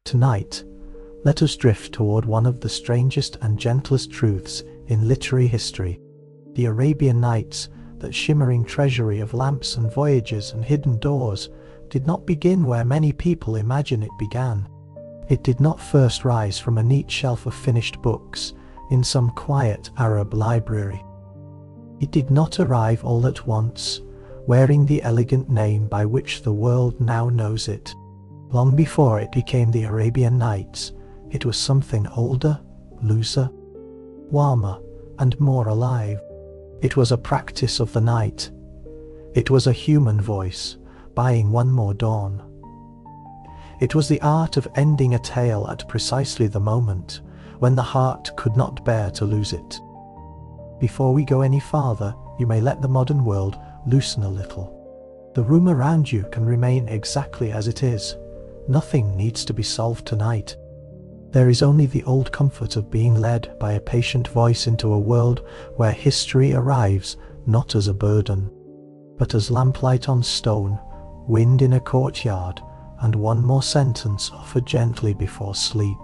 Tonight, let us drift toward one of the strangest and gentlest truths in literary history. The Arabian Nights, that shimmering treasury of lamps and voyages and hidden doors, did not begin where many people imagine it began. It did not first rise from a neat shelf of finished books in some quiet Arab library. It did not arrive all at once, wearing the elegant name by which the world now knows it. Long before it became the Arabian Nights, it was something older, looser, warmer, and more alive. It was a practice of the night. It was a human voice, buying one more dawn. It was the art of ending a tale at precisely the moment when the heart could not bear to lose it. Before we go any farther, you may let the modern world loosen a little. The room around you can remain exactly as it is. Nothing needs to be solved tonight. There is only the old comfort of being led by a patient voice into a world where history arrives not as a burden, but as lamplight on stone, wind in a courtyard, and one more sentence offered gently before sleep.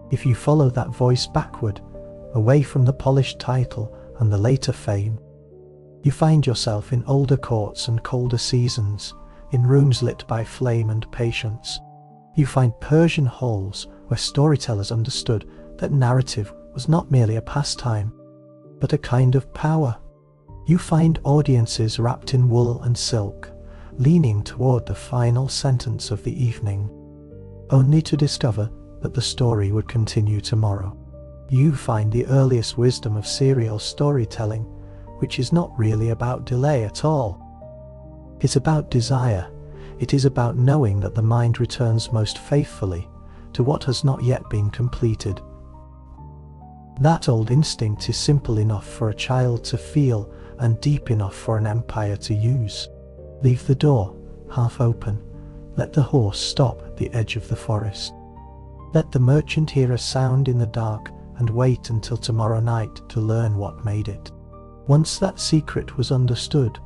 If you follow that voice backward, away from the polished title and the later fame, you find yourself in older courts and colder seasons, in rooms lit by flame and patience. You find Persian halls where storytellers understood that narrative was not merely a pastime, but a kind of power. You find audiences wrapped in wool and silk, leaning toward the final sentence of the evening, only to discover that the story would continue tomorrow. You find the earliest wisdom of serial storytelling, which is not really about delay at all. It's about desire. It is about knowing that the mind returns most faithfully to what has not yet been completed. That old instinct is simple enough for a child to feel and deep enough for an empire to use. Leave the door half open. Let the horse stop at the edge of the forest. Let the merchant hear a sound in the dark and wait until tomorrow night to learn what made it. Once that secret was understood,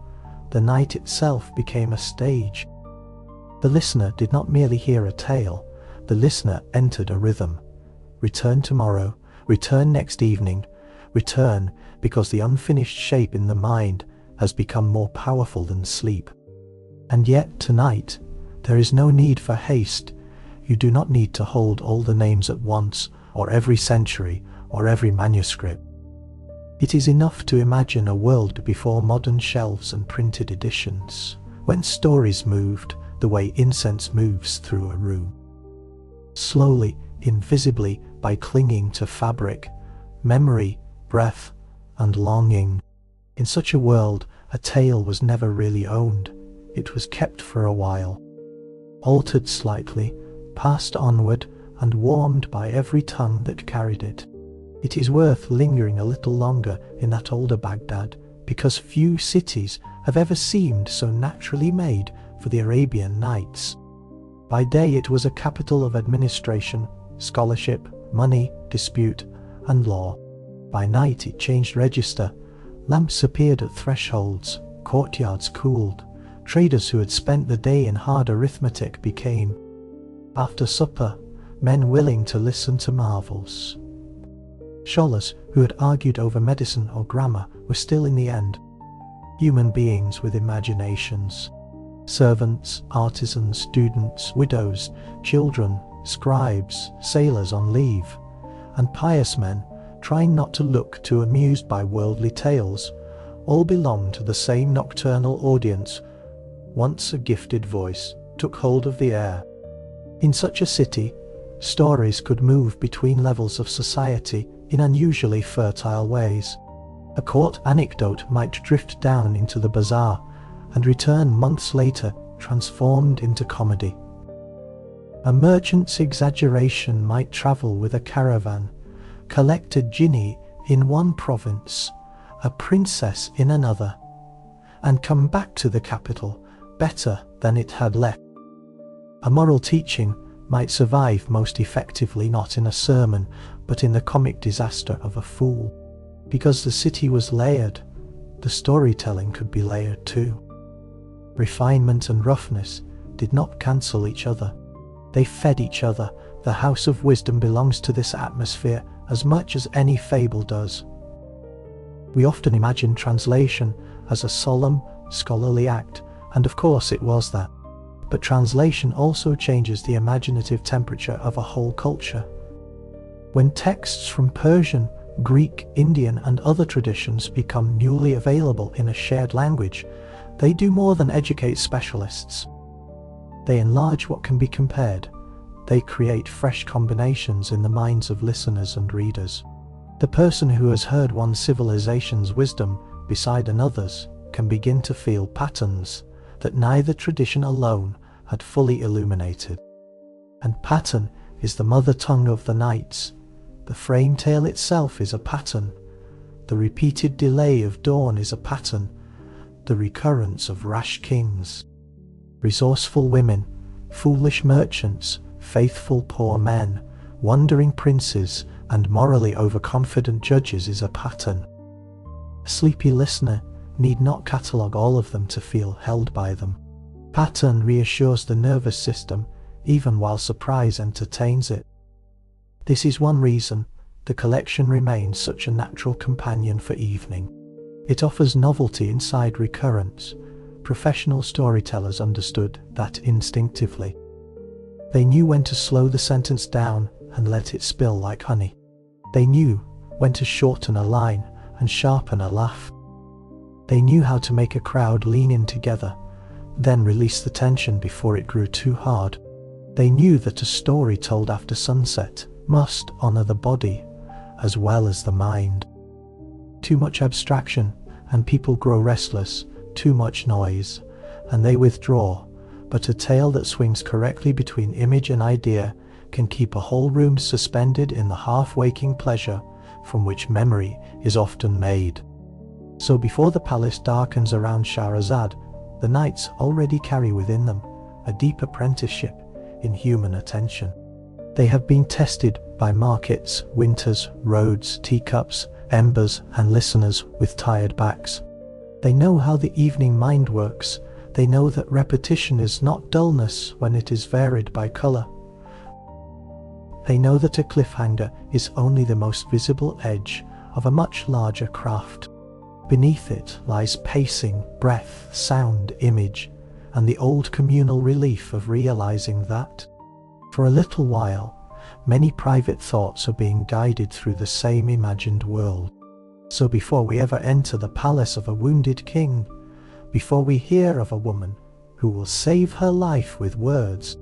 the night itself became a stage. The listener did not merely hear a tale, the listener entered a rhythm. Return tomorrow, return next evening, return because the unfinished shape in the mind has become more powerful than sleep. And yet tonight, there is no need for haste. You do not need to hold all the names at once, or every century, or every manuscript. It is enough to imagine a world before modern shelves and printed editions, when stories moved the way incense moves through a room. Slowly, invisibly, by clinging to fabric, memory, breath, and longing. In such a world, a tale was never really owned. It was kept for a while, altered slightly, passed onward, and warmed by every tongue that carried it. It is worth lingering a little longer in that older Baghdad, because few cities have ever seemed so naturally made for the Arabian Nights. By day it was a capital of administration, scholarship, money, dispute, and law. By night it changed register. Lamps appeared at thresholds, courtyards cooled. Traders who had spent the day in hard arithmetic became, after supper, men willing to listen to marvels. Scholars who had argued over medicine or grammar were still in the end human beings with imaginations. Servants, artisans, students, widows, children, scribes, sailors on leave, and pious men trying not to look too amused by worldly tales, all belonged to the same nocturnal audience. Once a gifted voice took hold of the air. In such a city, stories could move between levels of society in unusually fertile ways. A court anecdote might drift down into the bazaar and return months later transformed into comedy. A merchant's exaggeration might travel with a caravan, collect a jinni in one province, a princess in another, and come back to the capital better than it had left. A moral teaching might survive most effectively not in a sermon, but in the comic disaster of a fool. Because the city was layered, the storytelling could be layered too. Refinement and roughness did not cancel each other. They fed each other. The House of Wisdom belongs to this atmosphere as much as any fable does. We often imagine translation as a solemn, scholarly act, and of course it was that. But translation also changes the imaginative temperature of a whole culture. When texts from Persian, Greek, Indian, and other traditions become newly available in a shared language, they do more than educate specialists. They enlarge what can be compared. They create fresh combinations in the minds of listeners and readers. The person who has heard one civilization's wisdom beside another's can begin to feel patterns that neither tradition alone had fully illuminated. And pattern is the mother tongue of the nights. The frame tale itself is a pattern. The repeated delay of dawn is a pattern. The recurrence of rash kings, resourceful women, foolish merchants, faithful poor men, wandering princes, and morally overconfident judges is a pattern. A sleepy listener need not catalogue all of them to feel held by them. Pattern reassures the nervous system, even while surprise entertains it. This is one reason the collection remains such a natural companion for evening. It offers novelty inside recurrence. Professional storytellers understood that instinctively. They knew when to slow the sentence down and let it spill like honey. They knew when to shorten a line and sharpen a laugh. They knew how to make a crowd lean in together, then release the tension before it grew too hard. They knew that a story told after sunset must honor the body as well as the mind. Too much abstraction and people grow restless, too much noise, and they withdraw, but a tale that swings correctly between image and idea can keep a whole room suspended in the half-waking pleasure from which memory is often made. So before the palace darkens around Shahrazad, the nights already carry within them a deep apprenticeship in human attention. They have been tested by markets, winters, roads, teacups, embers, and listeners with tired backs. They know how the evening mind works. They know that repetition is not dullness when it is varied by colour. They know that a cliffhanger is only the most visible edge of a much larger craft. Beneath it lies pacing, breath, sound, image, and the old communal relief of realizing that, for a little while, many private thoughts are being guided through the same imagined world. So before we ever enter the palace of a wounded king, before we hear of a woman who will save her life with words,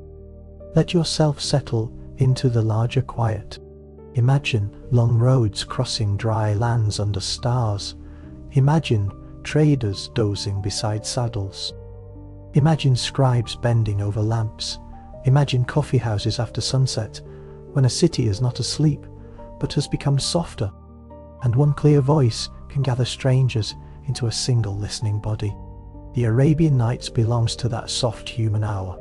let yourself settle into the larger quiet. Imagine long roads crossing dry lands under stars. Imagine traders dozing beside saddles. Imagine scribes bending over lamps. Imagine coffee houses after sunset, when a city is not asleep, but has become softer, and one clear voice can gather strangers into a single listening body. The Arabian Nights belongs to that soft human hour.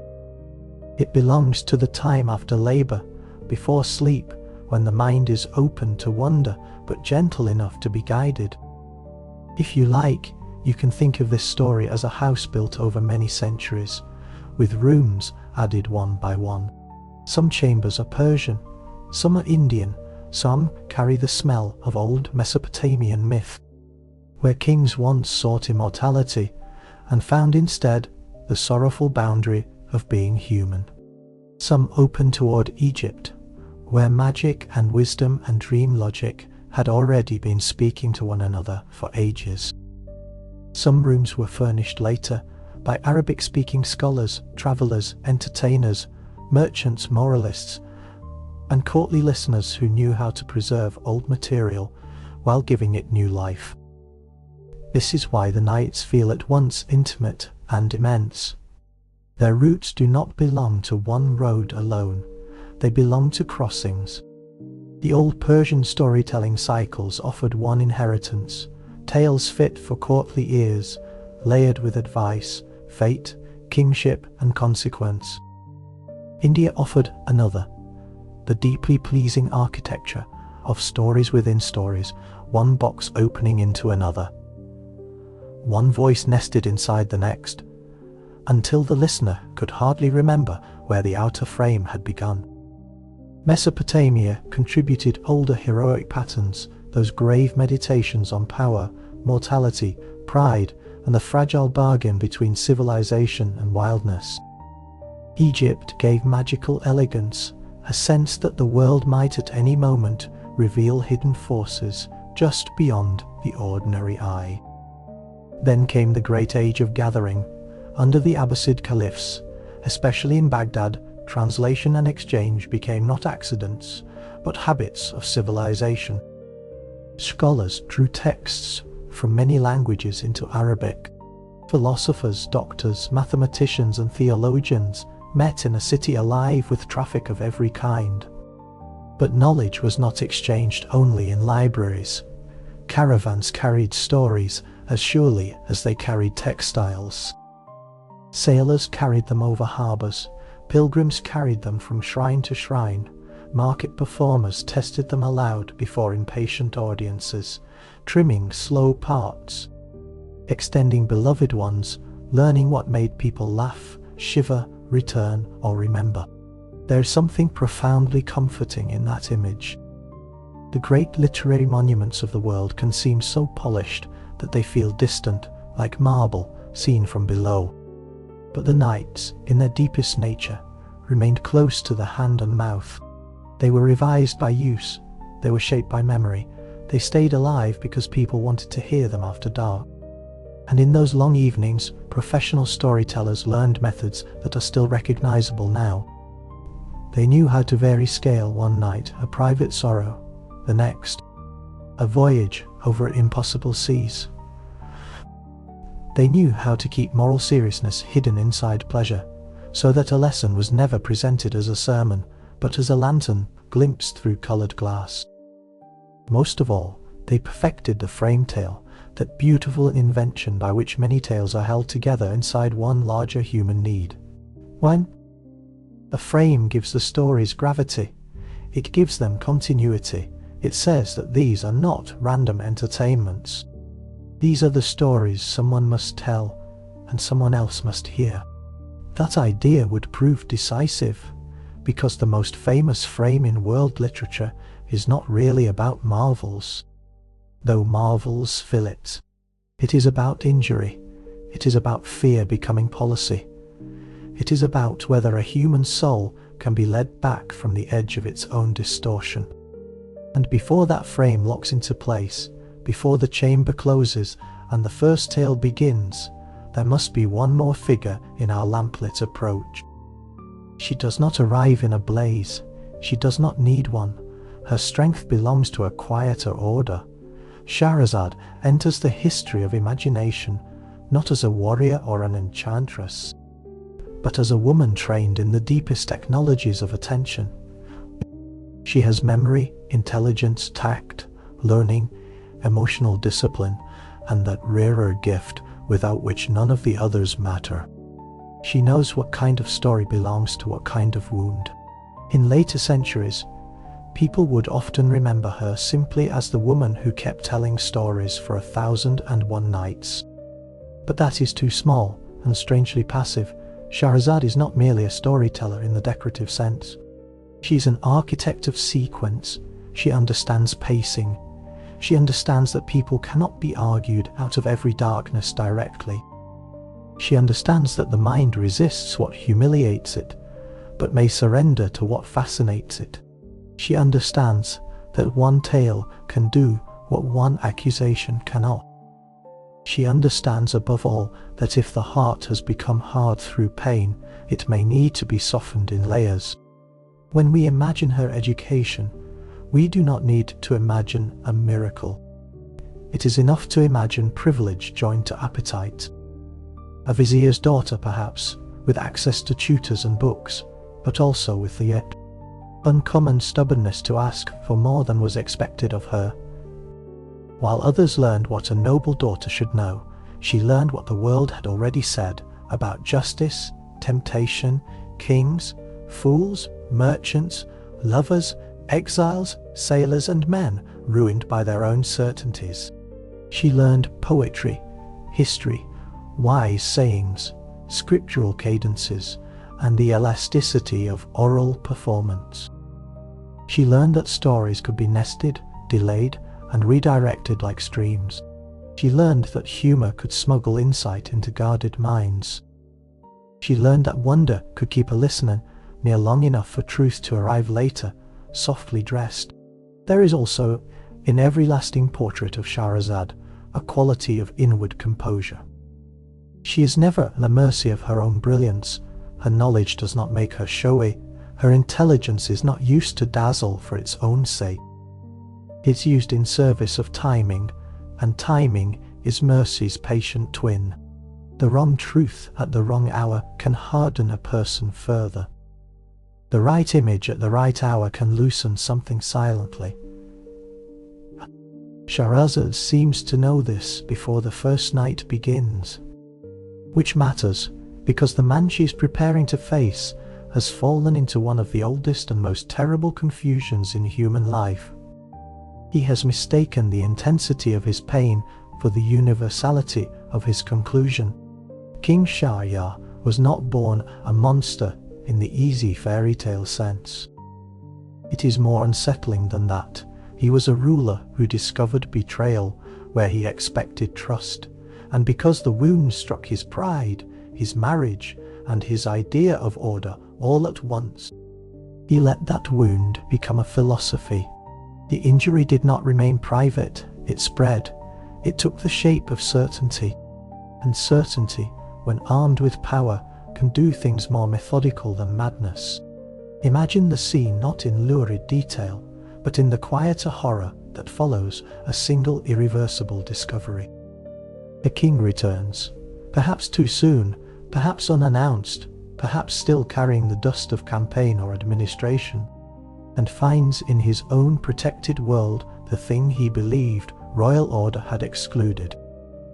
It belongs to the time after labour, before sleep, when the mind is open to wonder, but gentle enough to be guided. If you like, you can think of this story as a house built over many centuries, with rooms added one by one. Some chambers are Persian, some are Indian, some carry the smell of old Mesopotamian myth, where kings once sought immortality and found instead the sorrowful boundary of being human. Some open toward Egypt, where magic and wisdom and dream logic had already been speaking to one another for ages. Some rooms were furnished later by Arabic-speaking scholars, travelers, entertainers, merchants, moralists, and courtly listeners who knew how to preserve old material while giving it new life. This is why the nights feel at once intimate and immense. Their roots do not belong to one road alone, they belong to crossings. The old Persian storytelling cycles offered one inheritance, tales fit for courtly ears, layered with advice, fate, kingship, and consequence. India offered another, the deeply pleasing architecture of stories within stories, one box opening into another, one voice nested inside the next, until the listener could hardly remember where the outer frame had begun. Mesopotamia contributed older heroic patterns, those grave meditations on power, mortality, pride, and the fragile bargain between civilization and wildness. Egypt gave magical elegance, a sense that the world might at any moment reveal hidden forces just beyond the ordinary eye. Then came the Great Age of Gathering. Under the Abbasid caliphs, especially in Baghdad, translation and exchange became not accidents, but habits of civilization. Scholars drew texts from many languages into Arabic. Philosophers, doctors, mathematicians, and theologians met in a city alive with traffic of every kind. But knowledge was not exchanged only in libraries. Caravans carried stories as surely as they carried textiles. Sailors carried them over harbours, pilgrims carried them from shrine to shrine, market performers tested them aloud before impatient audiences, trimming slow parts, extending beloved ones, learning what made people laugh, shiver, return, or remember. There is something profoundly comforting in that image. The great literary monuments of the world can seem so polished that they feel distant, like marble seen from below. But the Nights, in their deepest nature, remained close to the hand and mouth. They were revised by use, they were shaped by memory, they stayed alive because people wanted to hear them after dark. And in those long evenings, professional storytellers learned methods that are still recognizable now. They knew how to vary scale one night, a private sorrow, the next, a voyage over impossible seas. They knew how to keep moral seriousness hidden inside pleasure, so that a lesson was never presented as a sermon, but as a lantern glimpsed through coloured glass. Most of all, they perfected the frame tale, that beautiful invention by which many tales are held together inside one larger human need. When a frame gives the stories gravity, it gives them continuity. It says that these are not random entertainments. These are the stories someone must tell and someone else must hear. That idea would prove decisive, because the most famous frame in world literature is not really about marvels, though marvels fill it. It is about injury. It is about fear becoming policy. It is about whether a human soul can be led back from the edge of its own distortion. And before that frame locks into place, before the chamber closes and the first tale begins, there must be one more figure in our lamplit approach. She does not arrive in a blaze. She does not need one. Her strength belongs to a quieter order. Shahrazad enters the history of imagination not as a warrior or an enchantress, but as a woman trained in the deepest technologies of attention. She has memory, intelligence, tact, learning, emotional discipline, and that rarer gift without which none of the others matter. She knows what kind of story belongs to what kind of wound. In later centuries, people would often remember her simply as the woman who kept telling stories for 1001 nights. But that is too small and strangely passive. Shahrazad is not merely a storyteller in the decorative sense. She's an architect of sequence. She understands pacing. She understands that people cannot be argued out of every darkness directly. She understands that the mind resists what humiliates it, but may surrender to what fascinates it. She understands that one tale can do what one accusation cannot. She understands above all that if the heart has become hard through pain, it may need to be softened in layers. When we imagine her education, we do not need to imagine a miracle. It is enough to imagine privilege joined to appetite. A vizier's daughter, perhaps, with access to tutors and books, but also with the yet uncommon stubbornness to ask for more than was expected of her. While others learned what a noble daughter should know, she learned what the world had already said about justice, temptation, kings, fools, merchants, lovers, exiles, sailors, and men ruined by their own certainties. She learned poetry, history, wise sayings, scriptural cadences, and the elasticity of oral performance. She learned that stories could be nested, delayed, and redirected like streams. She learned that humor could smuggle insight into guarded minds. She learned that wonder could keep a listener near long enough for truth to arrive later, softly dressed. There is also, in every lasting portrait of Shahrazad, a quality of inward composure. She is never at the mercy of her own brilliance. Her knowledge does not make her showy. Her intelligence is not used to dazzle for its own sake. It's used in service of timing, and timing is mercy's patient twin. The wrong truth at the wrong hour can harden a person further. The right image at the right hour can loosen something silently. Shahrazad seems to know this before the first night begins. Which matters, because the man she is preparing to face has fallen into one of the oldest and most terrible confusions in human life. He has mistaken the intensity of his pain for the universality of his conclusion. King Shahryar was not born a monster in the easy fairy tale sense. It is more unsettling than that. He was a ruler who discovered betrayal where he expected trust, and because the wound struck his pride, his marriage, and his idea of order all at once, he let that wound become a philosophy. The injury did not remain private, it spread. It took the shape of certainty, and certainty, when armed with power, can do things more methodical than madness. Imagine the scene not in lurid detail, but in the quieter horror that follows a single irreversible discovery. A king returns, perhaps too soon, perhaps unannounced, perhaps still carrying the dust of campaign or administration, and finds in his own protected world the thing he believed royal order had excluded.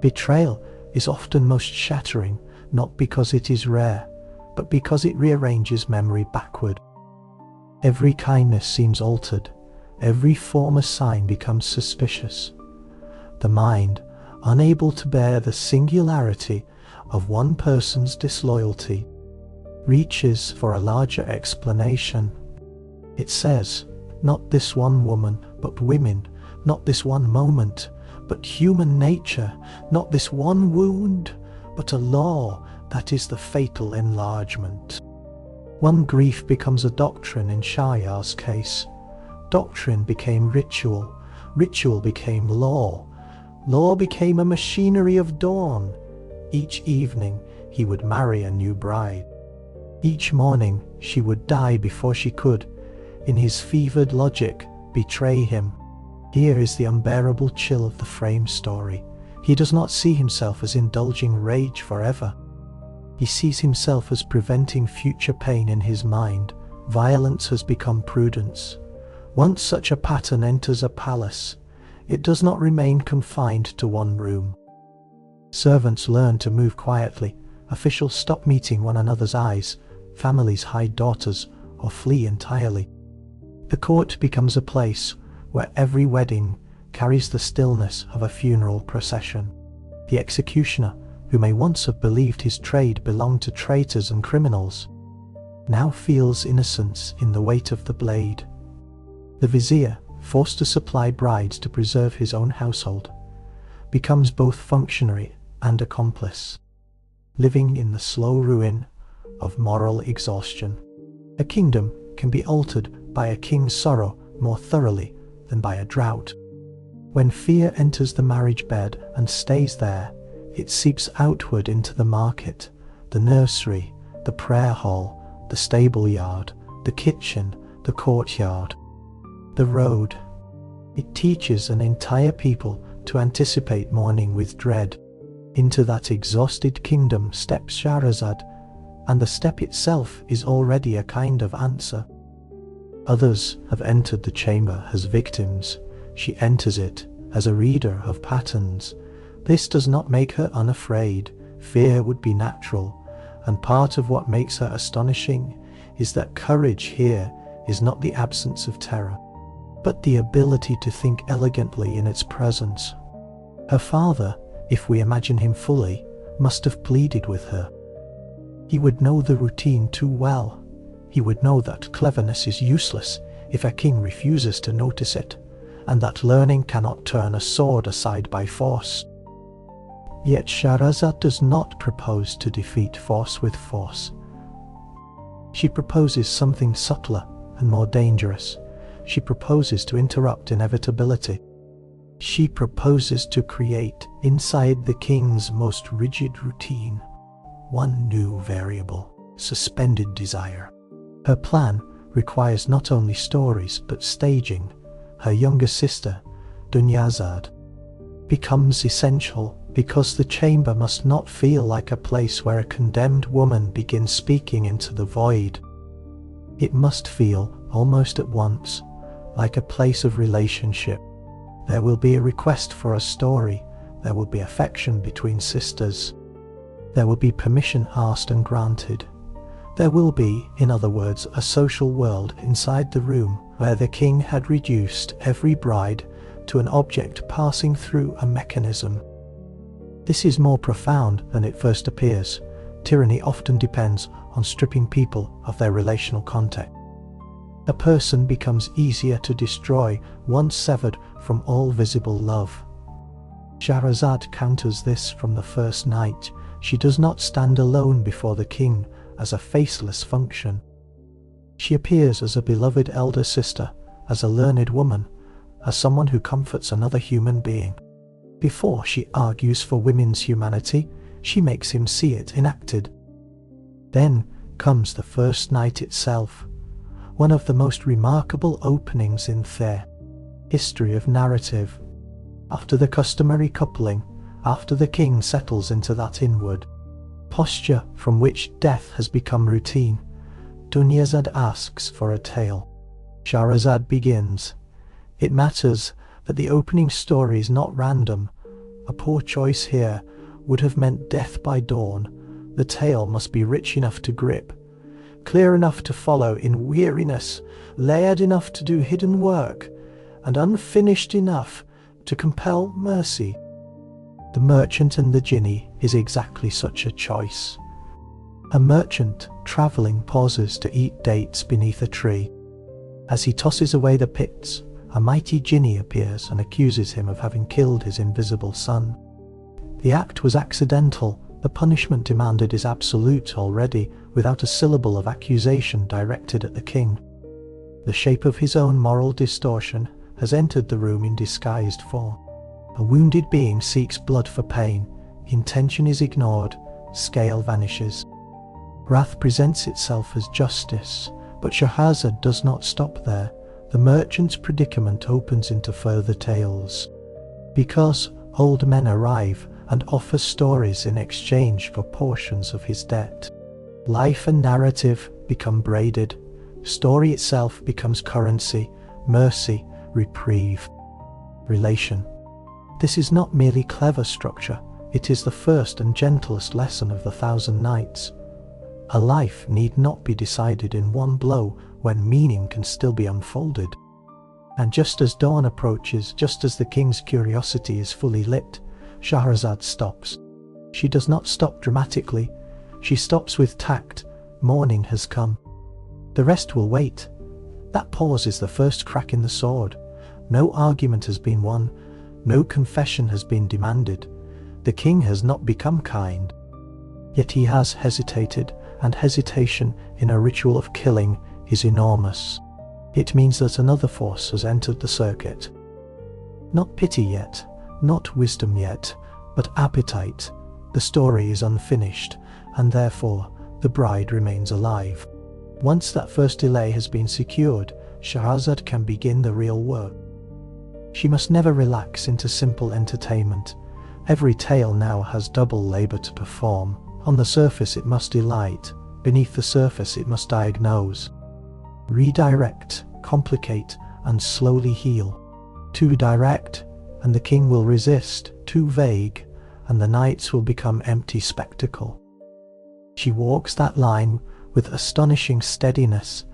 Betrayal is often most shattering, not because it is rare, but because it rearranges memory backward. Every kindness seems altered, every former sign becomes suspicious. The mind, unable to bear the singularity of one person's disloyalty, reaches for a larger explanation. It says, not this one woman, but women, not this one moment, but human nature, not this one wound, but a law that is the fatal enlargement. One grief becomes a doctrine in Shahyar's case. Doctrine became ritual, ritual became law, law became a machinery of dawn. Each evening he would marry a new bride. Each morning she would die before she could, in his fevered logic, betray him. Here is the unbearable chill of the frame story. He does not see himself as indulging rage forever. He sees himself as preventing future pain in his mind. Violence has become prudence. Once such a pattern enters a palace, it does not remain confined to one room. Servants learn to move quietly, officials stop meeting one another's eyes, families hide daughters or flee entirely. The court becomes a place where every wedding carries the stillness of a funeral procession. The executioner, who may once have believed his trade belonged to traitors and criminals, now feels innocence in the weight of the blade. The vizier, forced to supply brides to preserve his own household, becomes both functionary and accomplice, living in the slow ruin of moral exhaustion. A kingdom can be altered by a king's sorrow more thoroughly than by a drought. When fear enters the marriage bed and stays there, it seeps outward into the market, the nursery, the prayer hall, the stable yard, the kitchen, the courtyard, the road. It teaches an entire people to anticipate mourning with dread. Into that exhausted kingdom steps Shahrazad, and the step itself is already a kind of answer. Others have entered the chamber as victims. She enters it as a reader of patterns. This does not make her unafraid. Fear would be natural, and part of what makes her astonishing is that courage here is not the absence of terror, but the ability to think elegantly in its presence. Her father, if we imagine him fully, must have pleaded with her. He would know the routine too well. He would know that cleverness is useless if a king refuses to notice it, and that learning cannot turn a sword aside by force. Yet Shahrazad does not propose to defeat force with force. She proposes something subtler and more dangerous. She proposes to interrupt inevitability. She proposes to create, inside the king's most rigid routine, one new variable: suspended desire. Her plan requires not only stories but staging. Her younger sister, Dunyazad, becomes essential because the chamber must not feel like a place where a condemned woman begins speaking into the void. It must feel, almost at once, like a place of relationship. There will be a request for a story. There will be affection between sisters. There will be permission asked and granted. There will be, in other words, a social world inside the room where the king had reduced every bride to an object passing through a mechanism. This is more profound than it first appears. Tyranny often depends on stripping people of their relational contact. A person becomes easier to destroy once severed from all visible love. Shahrazad counters this from the first night. She does not stand alone before the king as a faceless function. She appears as a beloved elder sister, as a learned woman, as someone who comforts another human being. Before she argues for women's humanity, she makes him see it enacted. Then comes the first night itself, one of the most remarkable openings in their history of narrative. After the customary coupling, after the king settles into that inward posture from which death has become routine, Dunyazad asks for a tale. Shahrazad begins. It matters that the opening story is not random. A poor choice here would have meant death by dawn. The tale must be rich enough to grip, clear enough to follow in weariness, layered enough to do hidden work, and unfinished enough to compel mercy. The Merchant and the Jinni is exactly such a choice. A merchant travelling pauses to eat dates beneath a tree. As he tosses away the pits, a mighty Jinni appears and accuses him of having killed his invisible son. The act was accidental. The punishment demanded is absolute already, without a syllable of accusation directed at the king. The shape of his own moral distortion has entered the room in disguised form. A wounded being seeks blood for pain. Intention is ignored. Scale vanishes. Wrath presents itself as justice, but Shahrazad does not stop there. The merchant's predicament opens into further tales. Because old men arrive and offer stories in exchange for portions of his debt, life and narrative become braided. Story itself becomes currency, mercy, reprieve, relation. This is not merely clever structure, it is the first and gentlest lesson of the Thousand Nights. A life need not be decided in one blow when meaning can still be unfolded. And just as dawn approaches, just as the king's curiosity is fully lit, Shahrazad stops. She does not stop dramatically, she stops with tact. Morning has come. The rest will wait. That pause is the first crack in the sword. No argument has been won, no confession has been demanded. The king has not become kind. Yet he has hesitated, and hesitation in a ritual of killing is enormous. It means that another force has entered the circuit. Not pity yet, not wisdom yet, but appetite. The story is unfinished, and therefore the bride remains alive. Once that first delay has been secured, Shahrazad can begin the real work. She must never relax into simple entertainment. Every tale now has double labor to perform. On the surface it must delight, beneath the surface it must diagnose, redirect, complicate, and slowly heal. Too direct, and the king will resist. Too vague, and the nights will become empty spectacle. She walks that line with astonishing steadiness.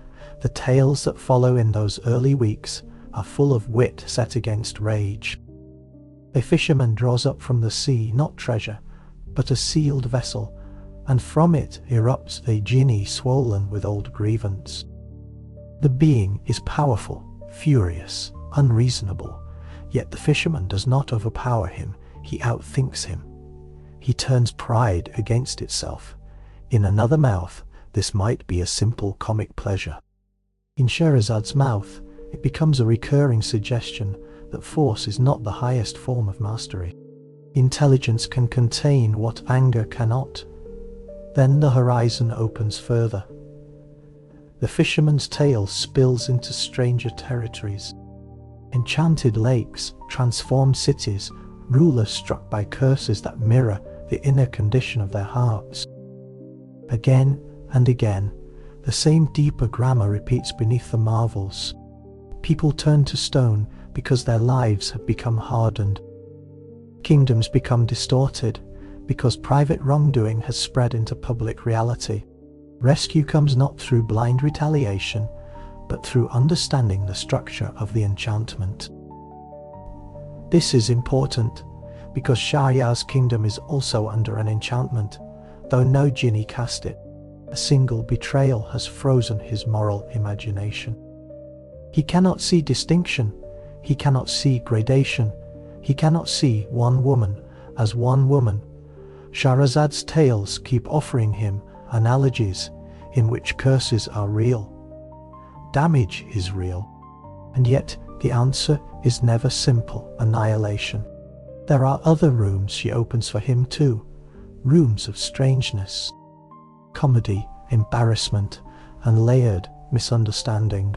The tales that follow in those early weeks are full of wit set against rage. A fisherman draws up from the sea not treasure, but a sealed vessel, and from it erupts a genie swollen with old grievance. The being is powerful, furious, unreasonable, yet the fisherman does not overpower him, he outthinks him. He turns pride against itself. In another mouth, this might be a simple comic pleasure. In Shahrazad's mouth, it becomes a recurring suggestion that force is not the highest form of mastery. Intelligence can contain what anger cannot. Then the horizon opens further. The fisherman's tale spills into stranger territories. Enchanted lakes, transformed cities, rulers struck by curses that mirror the inner condition of their hearts. Again and again, the same deeper grammar repeats beneath the marvels. People turn to stone because their lives have become hardened. Kingdoms become distorted because private wrongdoing has spread into public reality. Rescue comes not through blind retaliation, but through understanding the structure of the enchantment. This is important because Shahryar's kingdom is also under an enchantment, though no genie cast it. A single betrayal has frozen his moral imagination. He cannot see distinction, he cannot see gradation, he cannot see one woman as one woman. Shahrazad's tales keep offering him analogies in which curses are real. Damage is real, and yet the answer is never simple annihilation. There are other rooms she opens for him too, rooms of strangeness, comedy, embarrassment, and layered misunderstanding.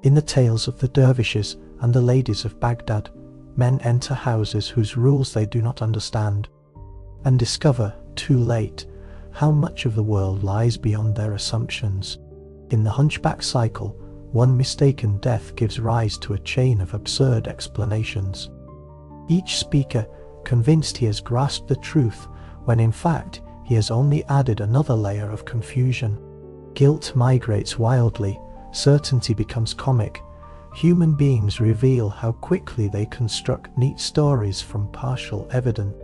In the tales of the dervishes and the ladies of Baghdad, men enter houses whose rules they do not understand, and discover, too late, how much of the world lies beyond their assumptions. In the Hunchback cycle, one mistaken death gives rise to a chain of absurd explanations. Each speaker convinced he has grasped the truth, when in fact he has only added another layer of confusion. Guilt migrates wildly, certainty becomes comic. Human beings reveal how quickly they construct neat stories from partial evidence.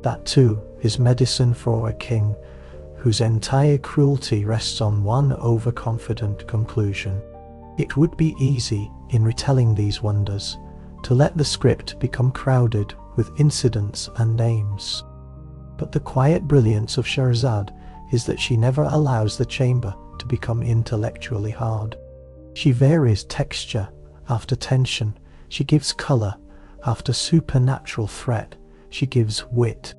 That too is medicine for a king whose entire cruelty rests on one overconfident conclusion. It would be easy, in retelling these wonders, to let the script become crowded with incidents and names. But the quiet brilliance of Shahrazad is that she never allows the chamber to become intellectually hard. She varies texture after tension, she gives colour after supernatural threat, she gives wit.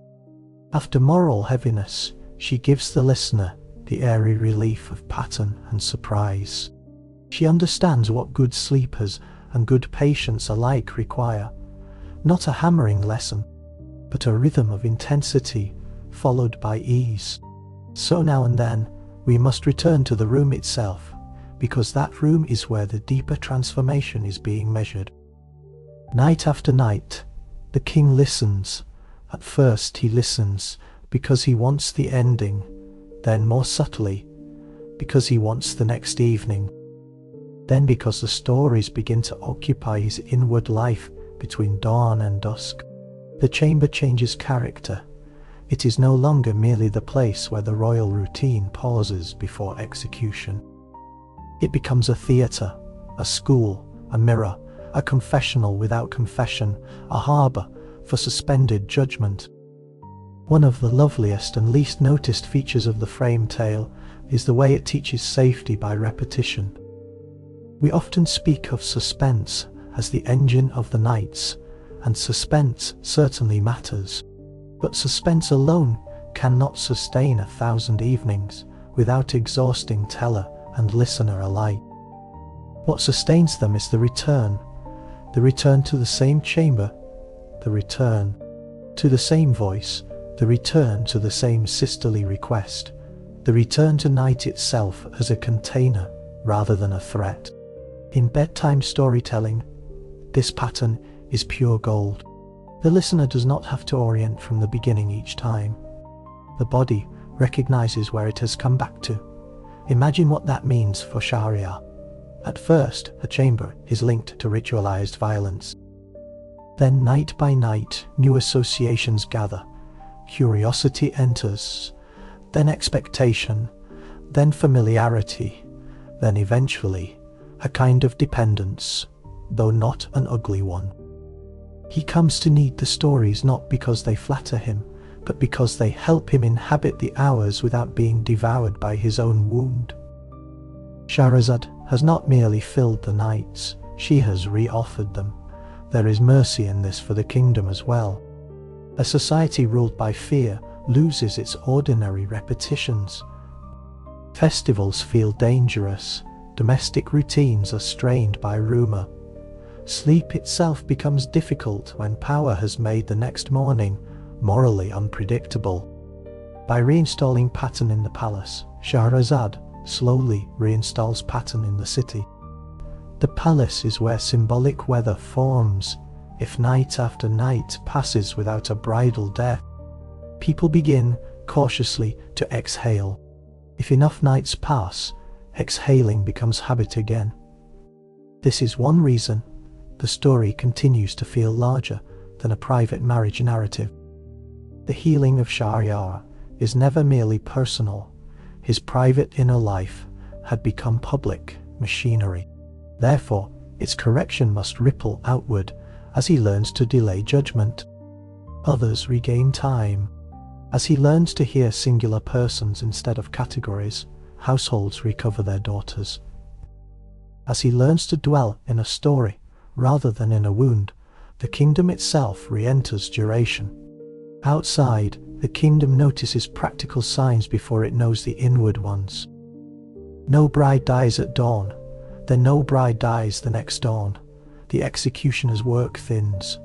After moral heaviness, she gives the listener the airy relief of pattern and surprise. She understands what good sleepers and good patients alike require, not a hammering lesson, but a rhythm of intensity followed by ease. So now and then, we must return to the room itself, because that room is where the deeper transformation is being measured. Night after night, the king listens. At first he listens because he wants the ending, then more subtly, because he wants the next evening, then because the stories begin to occupy his inward life between dawn and dusk. The chamber changes character. It is no longer merely the place where the royal routine pauses before execution. It becomes a theatre, a school, a mirror, a confessional without confession, a harbour for suspended judgment. One of the loveliest and least noticed features of the frame tale is the way it teaches safety by repetition. We often speak of suspense as the engine of the nights, and suspense certainly matters. But suspense alone cannot sustain 1,000 evenings without exhausting teller and listener alike. What sustains them is the return to the same chamber, the return to the same voice, the return to the same sisterly request, the return to night itself as a container rather than a threat. In bedtime storytelling, this pattern is pure gold. The listener does not have to orient from the beginning each time. The body recognizes where it has come back to. Imagine what that means for Shahryar. At first, a chamber is linked to ritualized violence. Then night by night, new associations gather. Curiosity enters. then expectation, then familiarity, then eventually a kind of dependence, though not an ugly one. He comes to need the stories not because they flatter him, but because they help him inhabit the hours without being devoured by his own wound. Shahrazad has not merely filled the nights, she has re-offered them. There is mercy in this for the kingdom as well. A society ruled by fear loses its ordinary repetitions. Festivals feel dangerous, domestic routines are strained by rumour. Sleep itself becomes difficult when power has made the next morning morally unpredictable. By reinstalling pattern in the palace, Shahrazad slowly reinstalls pattern in the city. The palace is where symbolic weather forms. If night after night passes without a bridal death, people begin cautiously to exhale. If enough nights pass, exhaling becomes habit again. This is one reason the story continues to feel larger than a private marriage narrative. The healing of Shahryar is never merely personal. His private inner life had become public machinery. Therefore, its correction must ripple outward as he learns to delay judgment. Others regain time. As he learns to hear singular persons instead of categories, households recover their daughters. As he learns to dwell in a story rather than in a wound, the kingdom itself re-enters duration. Outside, the kingdom notices practical signs before it knows the inward ones. No bride dies at dawn, then no bride dies the next dawn. The executioner's work thins.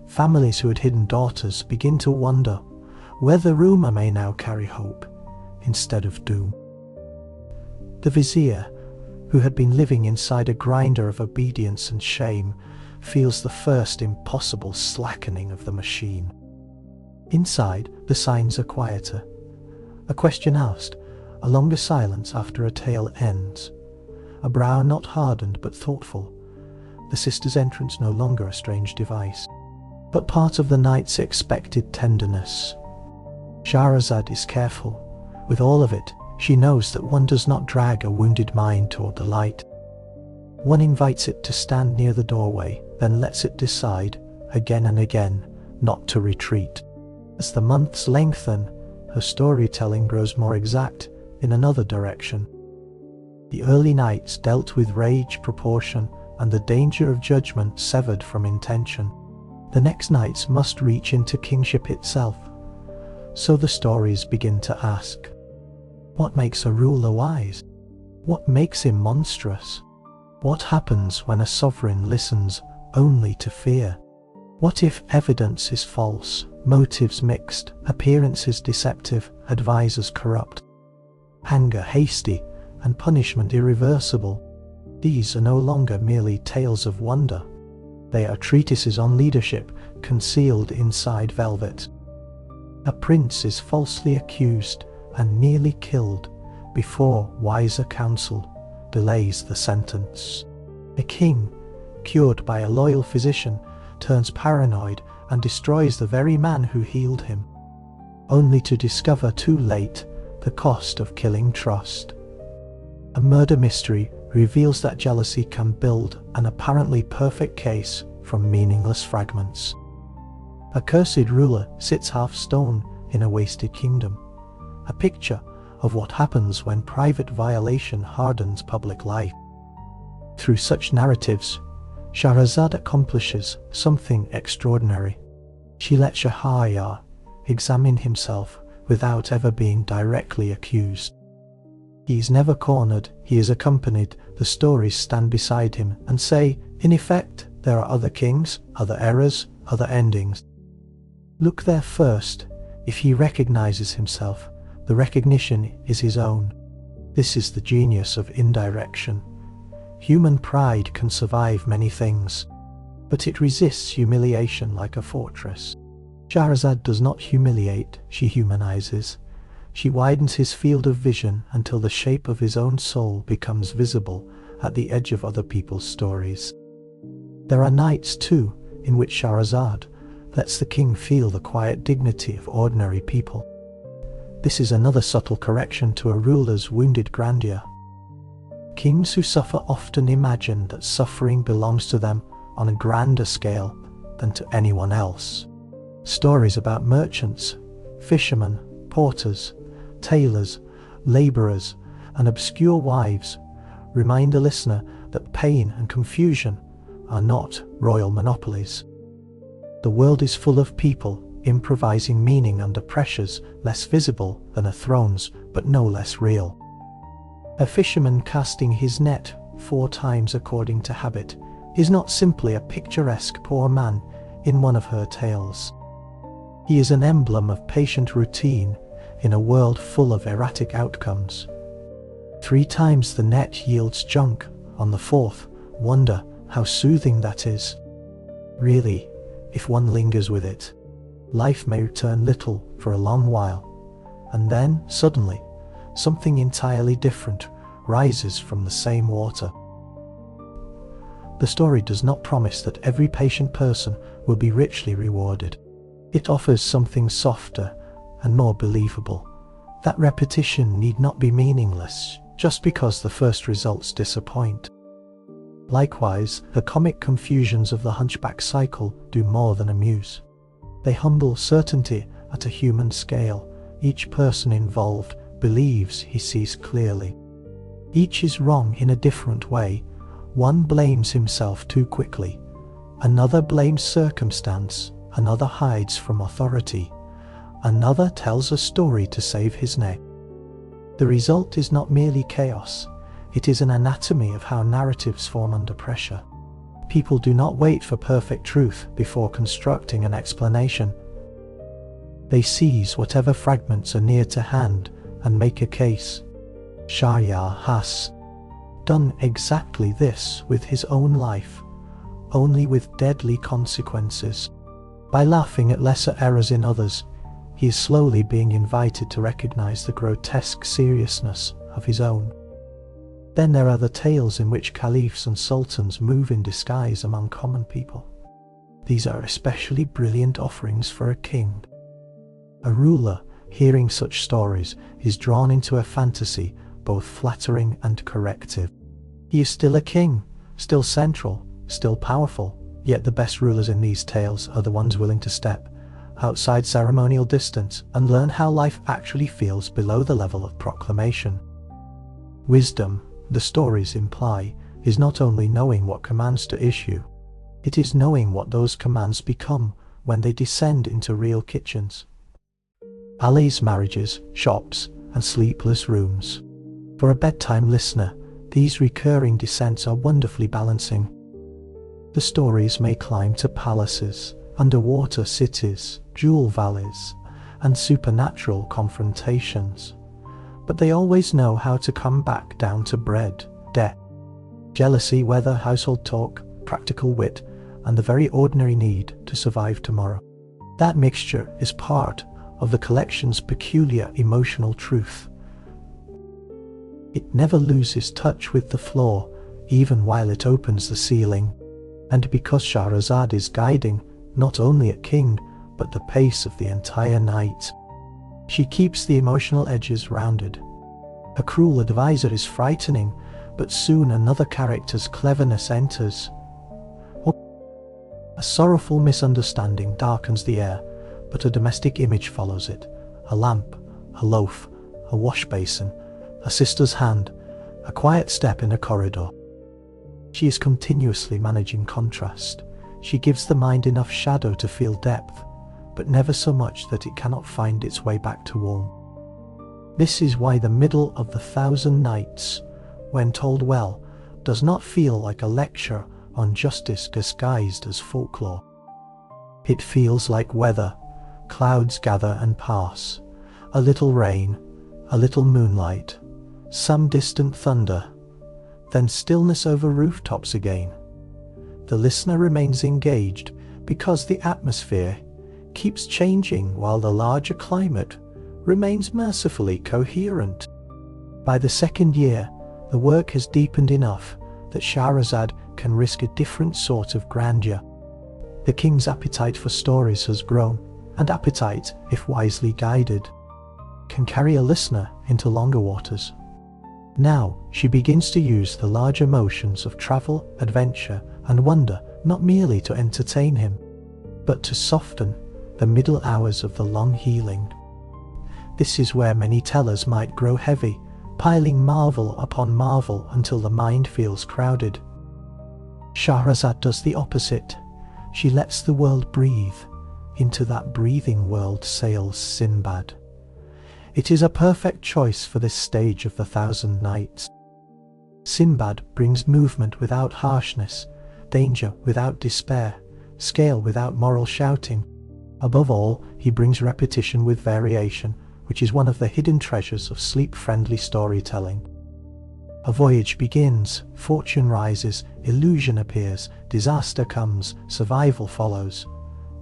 Families who had hidden daughters begin to wonder whether rumour may now carry hope instead of doom. The vizier, who had been living inside a grinder of obedience and shame, feels the first impossible slackening of the machine. Inside, the signs are quieter. A question asked, a longer silence after a tale ends. A brow not hardened but thoughtful. The sister's entrance no longer a strange device, but part of the night's expected tenderness. Shahrazad is careful. With all of it, she knows that one does not drag a wounded mind toward the light. One invites it to stand near the doorway, then lets it decide, again and again, not to retreat. As the months lengthen, her storytelling grows more exact in another direction. The early nights dealt with rage, proportion, and the danger of judgment severed from intention. The next nights must reach into kingship itself. So the stories begin to ask, what makes a ruler wise? What makes him monstrous? What happens when a sovereign listens only to fear? What if evidence is false, motives mixed, appearances deceptive, advisors corrupt, anger hasty, and punishment irreversible? These are no longer merely tales of wonder. They are treatises on leadership concealed inside velvet. A prince is falsely accused and nearly killed before wiser counsel delays the sentence. A king, cured by a loyal physician, turns paranoid and destroys the very man who healed him, only to discover too late the cost of killing trust. A murder mystery reveals that jealousy can build an apparently perfect case from meaningless fragments. A cursed ruler sits half stone in a wasted kingdom, a picture of what happens when private violation hardens public life. Through such narratives, Shahrazad accomplishes something extraordinary. She lets Shahryar examine himself without ever being directly accused. He is never cornered, he is accompanied. The stories stand beside him and say, in effect, there are other kings, other eras, other endings. Look there first. If he recognizes himself, the recognition is his own. This is the genius of indirection. Human pride can survive many things, but it resists humiliation like a fortress. Shahrazad does not humiliate, she humanizes. She widens his field of vision until the shape of his own soul becomes visible at the edge of other people's stories. There are nights, too, in which Shahrazad lets the king feel the quiet dignity of ordinary people. This is another subtle correction to a ruler's wounded grandeur. Kings who suffer often imagine that suffering belongs to them on a grander scale than to anyone else. Stories about merchants, fishermen, porters, tailors, labourers, and obscure wives remind the listener that pain and confusion are not royal monopolies. The world is full of people improvising meaning under pressures less visible than a throne's, but no less real. A fisherman casting his net 4 times according to habit is not simply a picturesque poor man in one of her tales. He is an emblem of patient routine in a world full of erratic outcomes. 3 times the net yields junk on the 4th. Wonder how soothing that is. Really, if one lingers with it, life may return little for a long while, and then, suddenly, something entirely different rises from the same water. The story does not promise that every patient person will be richly rewarded. It offers something softer and more believable. That repetition need not be meaningless just because the first results disappoint. Likewise, the comic confusions of the Hunchback cycle do more than amuse. They humble certainty at a human scale. Each person involved believes he sees clearly. Each is wrong in a different way. One blames himself too quickly. Another blames circumstance. Another hides from authority. Another tells a story to save his neck. The result is not merely chaos. It is an anatomy of how narratives form under pressure. People do not wait for perfect truth before constructing an explanation. They seize whatever fragments are near to hand and make a case. Shahryar has done exactly this with his own life, only with deadly consequences. By laughing at lesser errors in others, he is slowly being invited to recognize the grotesque seriousness of his own. Then there are the tales in which caliphs and sultans move in disguise among common people. These are especially brilliant offerings for a king. A ruler, hearing such stories, is drawn into a fantasy both flattering and corrective. He is still a king, still central, still powerful, yet the best rulers in these tales are the ones willing to step outside ceremonial distance and learn how life actually feels below the level of proclamation. Wisdom, the stories imply, is not only knowing what commands to issue, it is knowing what those commands become when they descend into real kitchens. Alleys, marriages, shops, and sleepless rooms. For a bedtime listener, these recurring descents are wonderfully balancing. The stories may climb to palaces, underwater cities, jewel valleys, and supernatural confrontations, but they always know how to come back down to bread, debt, jealousy, weather, household talk, practical wit, and the very ordinary need to survive tomorrow. That mixture is part of the collection's peculiar emotional truth. It never loses touch with the floor, even while it opens the ceiling. And because Shahrazad is guiding not only a king, but the pace of the entire night, she keeps the emotional edges rounded. A cruel advisor is frightening, but soon another character's cleverness enters. A sorrowful misunderstanding darkens the air, but a domestic image follows it. A lamp, a loaf, a wash basin, a sister's hand, a quiet step in a corridor. She is continuously managing contrast. She gives the mind enough shadow to feel depth, but never so much that it cannot find its way back to warmth. This is why the middle of the 1,000 Nights, when told well, does not feel like a lecture on justice disguised as folklore. It feels like weather. Clouds gather and pass. A little rain, a little moonlight, some distant thunder, then stillness over rooftops again. The listener remains engaged because the atmosphere keeps changing while the larger climate remains mercifully coherent. By the second year, the work has deepened enough that Shahrazad can risk a different sort of grandeur. The king's appetite for stories has grown, and appetite, if wisely guided, can carry a listener into longer waters. Now she begins to use the large emotions of travel, adventure, and wonder not merely to entertain him, but to soften the middle hours of the long healing. This is where many tellers might grow heavy, piling marvel upon marvel until the mind feels crowded. Shahrazad does the opposite. She lets the world breathe. Into that breathing world sails Sinbad. It is a perfect choice for this stage of the Thousand Nights. Sinbad brings movement without harshness, danger without despair, scale without moral shouting. Above all, he brings repetition with variation, which is one of the hidden treasures of sleep-friendly storytelling. A voyage begins, fortune rises, illusion appears, disaster comes, survival follows.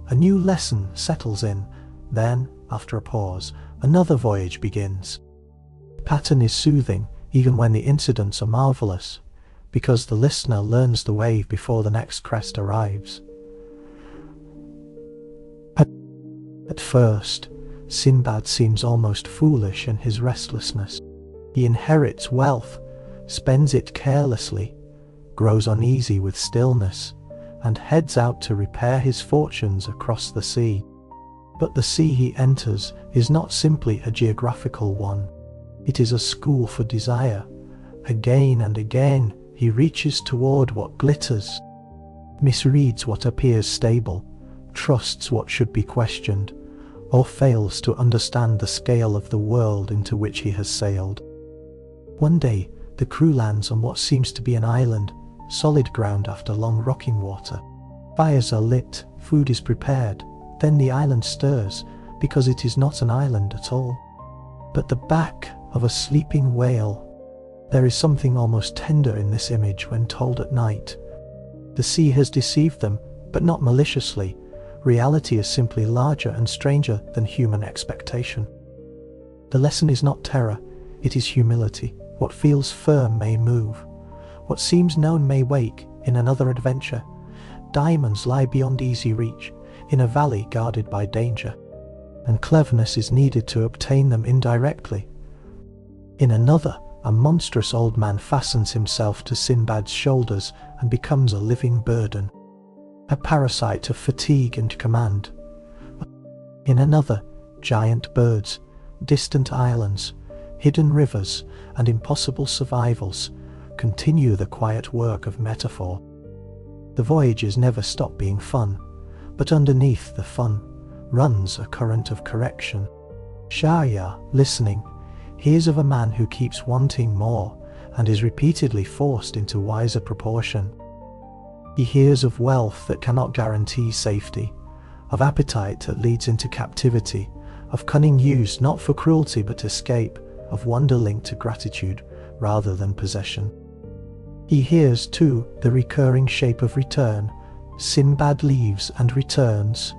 A new lesson settles in, then, after a pause, another voyage begins. The pattern is soothing, even when the incidents are marvelous, because the listener learns the wave before the next crest arrives. At first, Sinbad seems almost foolish in his restlessness. He inherits wealth, spends it carelessly, grows uneasy with stillness, and heads out to repair his fortunes across the sea. But the sea he enters is not simply a geographical one. It is a school for desire. Again and again he reaches toward what glitters, misreads what appears stable, trusts what should be questioned, or fails to understand the scale of the world into which he has sailed. One day, the crew lands on what seems to be an island, solid ground after long rocking water. Fires are lit, food is prepared, then the island stirs, because it is not an island at all, but the back of a sleeping whale. There is something almost tender in this image when told at night. The sea has deceived them, but not maliciously. Reality is simply larger and stranger than human expectation. The lesson is not terror, it is humility. What feels firm may move. What seems known may wake in another adventure. Diamonds lie beyond easy reach, in a valley guarded by danger, and cleverness is needed to obtain them indirectly. In another, a monstrous old man fastens himself to Sinbad's shoulders and becomes a living burden, a parasite of fatigue and command. In another, giant birds, distant islands, hidden rivers, and impossible survivals continue the quiet work of metaphor. The voyages never stop being fun, but underneath the fun runs a current of correction. Shahryar, listening, hears of a man who keeps wanting more and is repeatedly forced into wiser proportion. He hears of wealth that cannot guarantee safety, of appetite that leads into captivity, of cunning used not for cruelty but escape, of wonder linked to gratitude rather than possession. He hears, too, the recurring shape of return. Sinbad leaves and returns.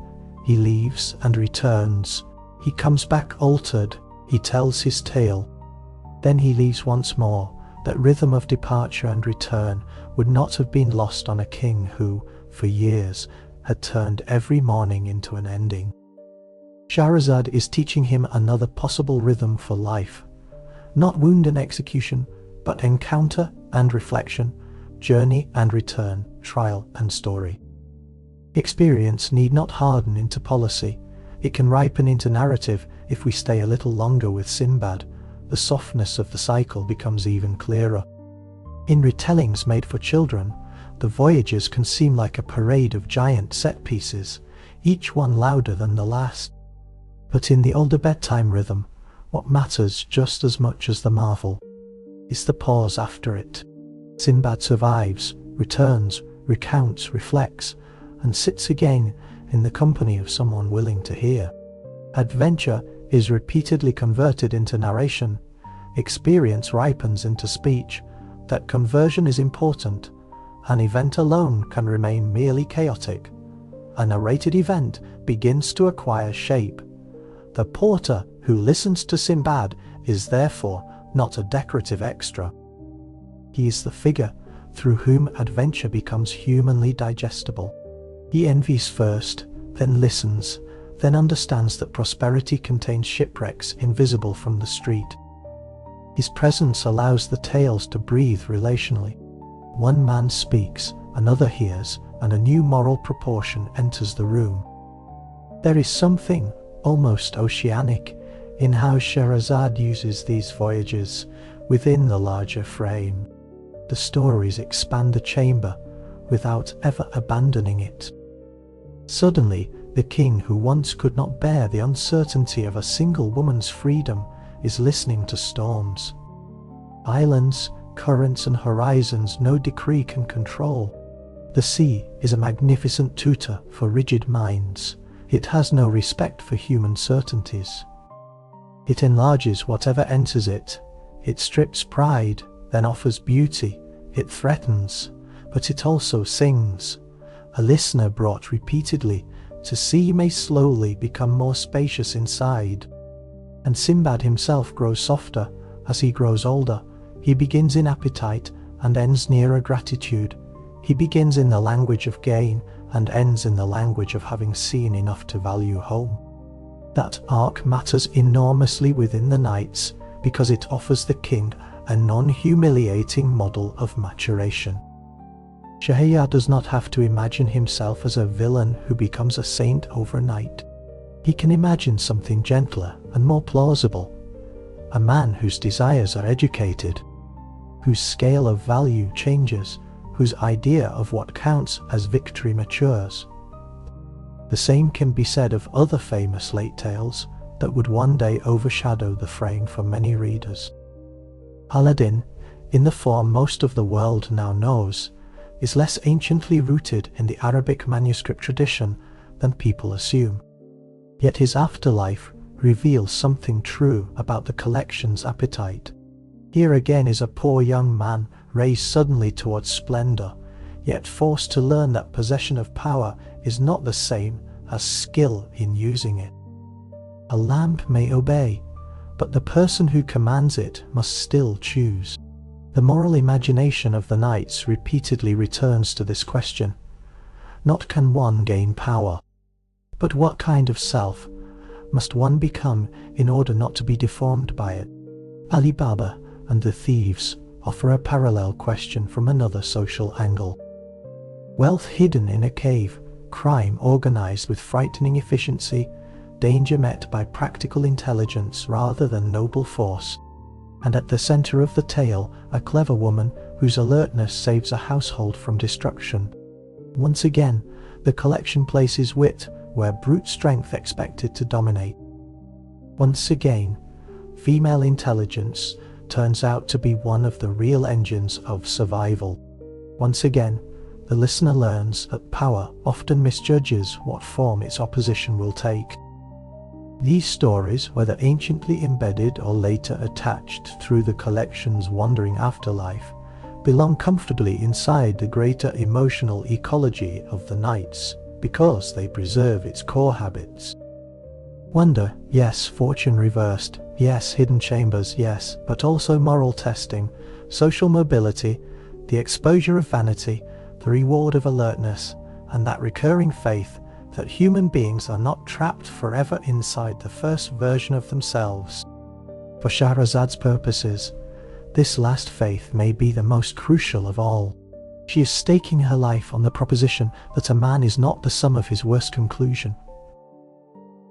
He leaves and returns. He comes back altered. He tells his tale. Then he leaves once more. That rhythm of departure and return would not have been lost on a king who, for years, had turned every morning into an ending. Shahrazad is teaching him another possible rhythm for life. Not wound and execution, but encounter and reflection, journey and return, trial and story. Experience need not harden into policy. It can ripen into narrative if we stay a little longer with Sinbad. The softness of the cycle becomes even clearer. In retellings made for children, the voyages can seem like a parade of giant set pieces, each one louder than the last. But in the older bedtime rhythm, what matters just as much as the marvel is the pause after it. Sinbad survives, returns, recounts, reflects, and sits again in the company of someone willing to hear. Adventure is repeatedly converted into narration. Experience ripens into speech. That conversion is important. An event alone can remain merely chaotic. A narrated event begins to acquire shape. The porter who listens to Sinbad is therefore not a decorative extra. He is the figure through whom adventure becomes humanly digestible. He envies first, then listens, then understands that prosperity contains shipwrecks invisible from the street. His presence allows the tales to breathe relationally. One man speaks, another hears, and a new moral proportion enters the room. There is something almost oceanic in how Shahrazad uses these voyages within the larger frame. The stories expand the chamber without ever abandoning it. Suddenly, the king who once could not bear the uncertainty of a single woman's freedom is listening to storms. Islands, currents and horizons no decree can control. The sea is a magnificent tutor for rigid minds. It has no respect for human certainties. It enlarges whatever enters it. It strips pride, then offers beauty. It threatens, but it also sings. A listener brought repeatedly to sea may slowly become more spacious inside. And Sinbad himself grows softer as he grows older. He begins in appetite and ends nearer gratitude. He begins in the language of gain and ends in the language of having seen enough to value home. That arc matters enormously within the Nights because it offers the king a non-humiliating model of maturation. Shahryar does not have to imagine himself as a villain who becomes a saint overnight. He can imagine something gentler and more plausible. A man whose desires are educated, whose scale of value changes, whose idea of what counts as victory matures. The same can be said of other famous late tales that would one day overshadow the frame for many readers. Aladdin, in the form most of the world now knows, is less anciently rooted in the Arabic manuscript tradition than people assume. Yet his afterlife reveals something true about the collection's appetite. Here again is a poor young man raised suddenly towards splendor, yet forced to learn that possession of power is not the same as skill in using it. A lamp may obey, but the person who commands it must still choose. The moral imagination of the Nights repeatedly returns to this question. Not can one gain power, but what kind of self must one become in order not to be deformed by it? Ali Baba and the Thieves offer a parallel question from another social angle. Wealth hidden in a cave, crime organized with frightening efficiency, danger met by practical intelligence rather than noble force. And at the center of the tale, a clever woman whose alertness saves a household from destruction. Once again, the collection places wit where brute strength expected to dominate. Once again, female intelligence turns out to be one of the real engines of survival. Once again, the listener learns that power often misjudges what form its opposition will take. These stories, whether anciently embedded or later attached through the collection's wandering afterlife, belong comfortably inside the greater emotional ecology of the Nights because they preserve its core habits. Wonder, yes. Fortune reversed, yes. Hidden chambers, yes. But also moral testing, social mobility, the exposure of vanity, the reward of alertness, and that recurring faith that human beings are not trapped forever inside the first version of themselves. For Shahrazad's purposes, this last faith may be the most crucial of all. She is staking her life on the proposition that a man is not the sum of his worst conclusion.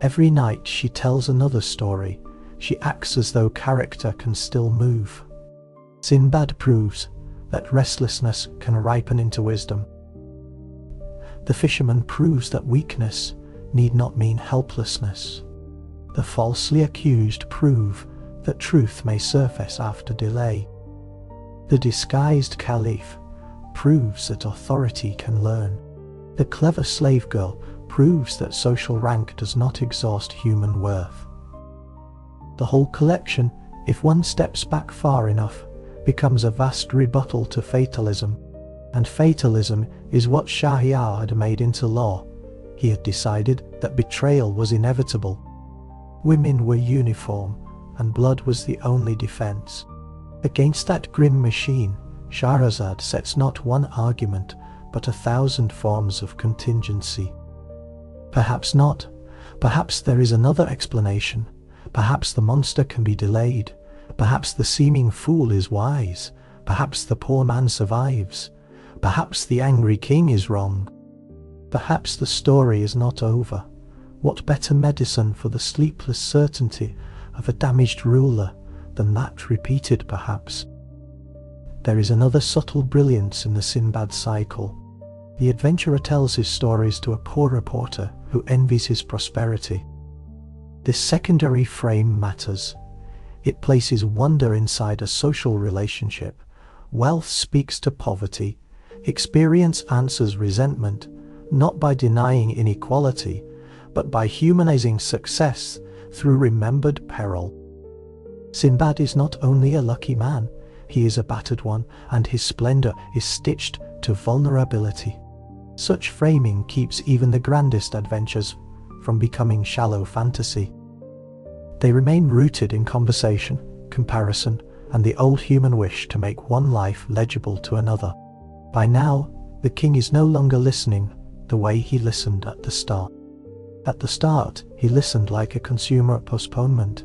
Every night she tells another story. She acts as though character can still move. Sinbad proves that restlessness can ripen into wisdom. The fisherman proves that weakness need not mean helplessness. The falsely accused prove that truth may surface after delay. The disguised caliph proves that authority can learn. The clever slave girl proves that social rank does not exhaust human worth. The whole collection, if one steps back far enough, becomes a vast rebuttal to fatalism. And fatalism is what Shahryar had made into law. He had decided that betrayal was inevitable. Women were uniform, and blood was the only defense. Against that grim machine, Shahrazad sets not one argument, but 1,000 forms of contingency. Perhaps not, Perhaps there is another explanation. Perhaps the monster can be delayed. Perhaps the seeming fool is wise. Perhaps the poor man survives. Perhaps the angry king is wrong. Perhaps the story is not over. What better medicine for the sleepless certainty of a damaged ruler than that repeated, perhaps? There is another subtle brilliance in the Sinbad cycle. The adventurer tells his stories to a poor reporter who envies his prosperity. This secondary frame matters. It places wonder inside a social relationship. Wealth speaks to poverty. Experience answers resentment, not by denying inequality, but by humanizing success through remembered peril. Sinbad is not only a lucky man, he is a battered one, and his splendor is stitched to vulnerability. Such framing keeps even the grandest adventures from becoming shallow fantasy. They remain rooted in conversation, comparison, and the old human wish to make one life legible to another. By now, the king is no longer listening the way he listened at the start. At the start, he listened like a consumer at postponement.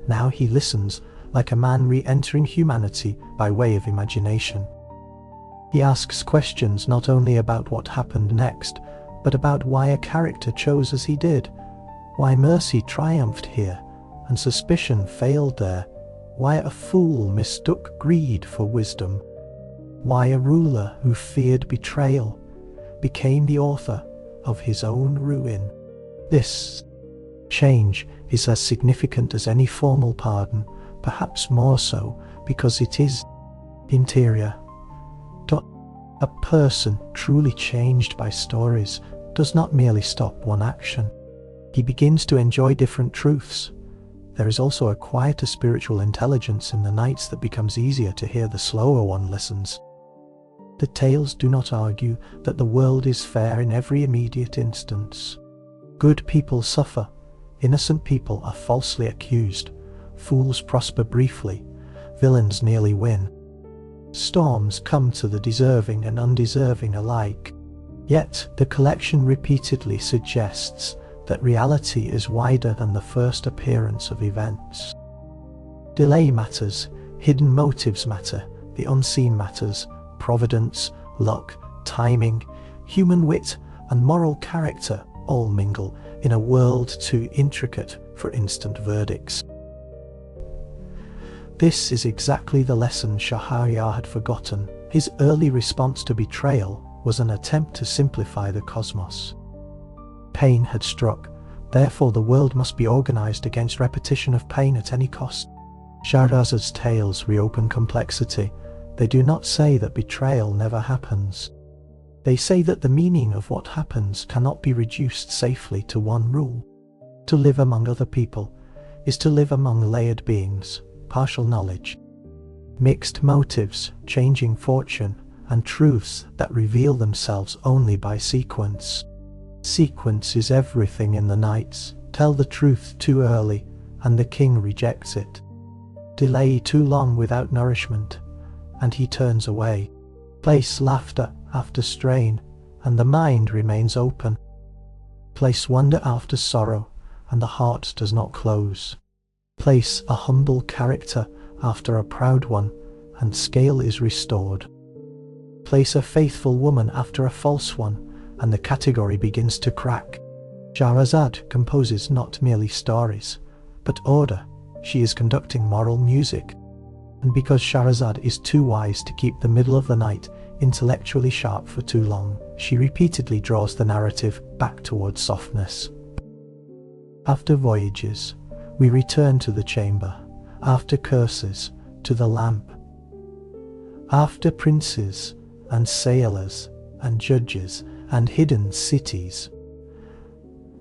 Now he listens like a man re-entering humanity by way of imagination. He asks questions not only about what happened next, but about why a character chose as he did, why mercy triumphed here and suspicion failed there, why a fool mistook greed for wisdom, why a ruler who feared betrayal became the author of his own ruin. This change is as significant as any formal pardon, perhaps more so because it is interior. A person truly changed by stories does not merely stop one action. He begins to enjoy different truths. There is also a quieter spiritual intelligence in the nights that becomes easier to hear the slower one listens. The tales do not argue that the world is fair in every immediate instance. Good people suffer, innocent people are falsely accused, fools prosper briefly, villains nearly win. Storms come to the deserving and undeserving alike. Yet the collection repeatedly suggests that reality is wider than the first appearance of events. Delay matters, hidden motives matter, the unseen matters, providence, luck, timing, human wit, and moral character all mingle in a world too intricate for instant verdicts. This is exactly the lesson Shahryar had forgotten. His early response to betrayal was an attempt to simplify the cosmos. Pain had struck, therefore the world must be organized against repetition of pain at any cost. Shahrazad's tales reopen complexity. They do not say that betrayal never happens. They say that the meaning of what happens cannot be reduced safely to one rule. To live among other people is to live among layered beings, partial knowledge, mixed motives, changing fortune, and truths that reveal themselves only by sequence. Sequence is everything in the nights. Tell the truth too early, and the king rejects it. Delay too long without nourishment, and he turns away. Place laughter after strain, and the mind remains open. Place wonder after sorrow, and the heart does not close. Place a humble character after a proud one, and scale is restored. Place a faithful woman after a false one, and the category begins to crack. Shahrazad composes not merely stories, but order. She is conducting moral music. And because Shahrazad is too wise to keep the middle of the night intellectually sharp for too long, she repeatedly draws the narrative back towards softness. After voyages, we return to the chamber. After curses, to the lamp. After princes and sailors and judges and hidden cities,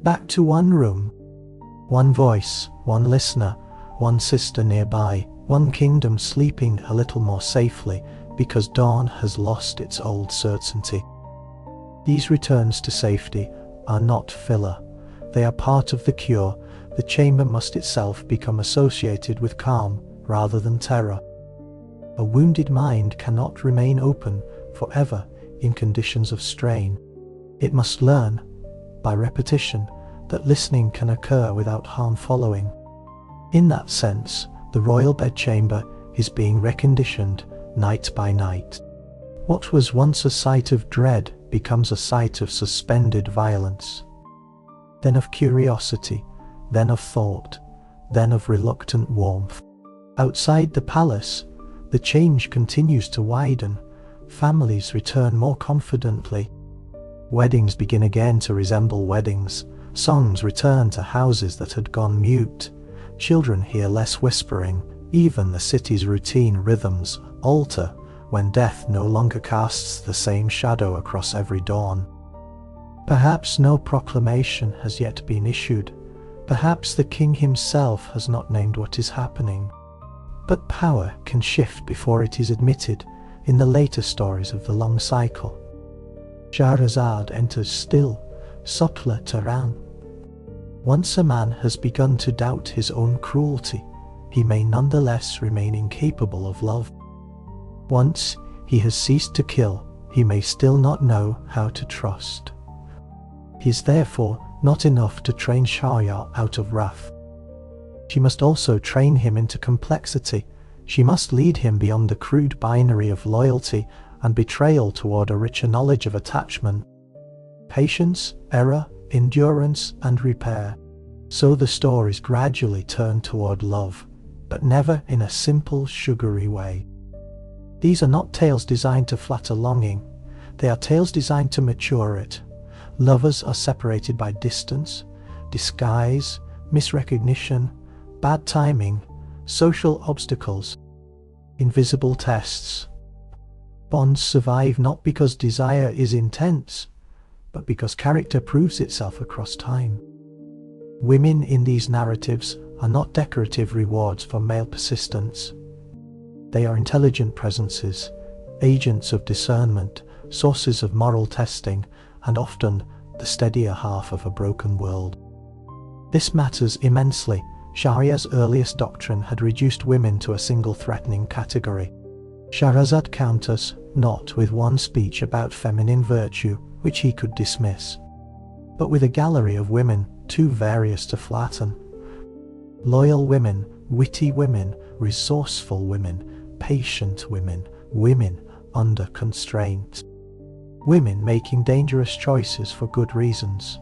back to one room, one voice, one listener, one sister nearby, one kingdom sleeping a little more safely because dawn has lost its old certainty. These returns to safety are not filler. They are part of the cure. The chamber must itself become associated with calm rather than terror. A wounded mind cannot remain open forever in conditions of strain. It must learn, by repetition, that listening can occur without harm following. In that sense, the royal bedchamber is being reconditioned night by night. What was once a sight of dread becomes a sight of suspended violence, then of curiosity, then of thought, then of reluctant warmth. Outside the palace, the change continues to widen. Families return more confidently. Weddings begin again to resemble weddings. Songs return to houses that had gone mute. Children hear less whispering. Even the city's routine rhythms alter when death no longer casts the same shadow across every dawn. Perhaps no proclamation has yet been issued. Perhaps the king himself has not named what is happening. But power can shift before it is admitted in the later stories of the long cycle. Shahrazad enters still, subtler terrain. Once a man has begun to doubt his own cruelty, he may nonetheless remain incapable of love. Once he has ceased to kill, he may still not know how to trust. It is therefore not enough to train Shahryar out of wrath. She must also train him into complexity. She must lead him beyond the crude binary of loyalty and betrayal toward a richer knowledge of attachment, patience, error, endurance, and repair. So the stories gradually turn toward love, but never in a simple, sugary way. These are not tales designed to flatter longing. They are tales designed to mature it. Lovers are separated by distance, disguise, misrecognition, bad timing, social obstacles, invisible tests. Bonds survive not because desire is intense, but because character proves itself across time. Women in these narratives are not decorative rewards for male persistence. They are intelligent presences, agents of discernment, sources of moral testing, and often the steadier half of a broken world. This matters immensely. Shahryar's earliest doctrine had reduced women to a single threatening category. Shahrazad counters not with one speech about feminine virtue, which he could dismiss, but with a gallery of women too various to flatten. Loyal women, witty women, resourceful women, patient women, women under constraint. Women making dangerous choices for good reasons.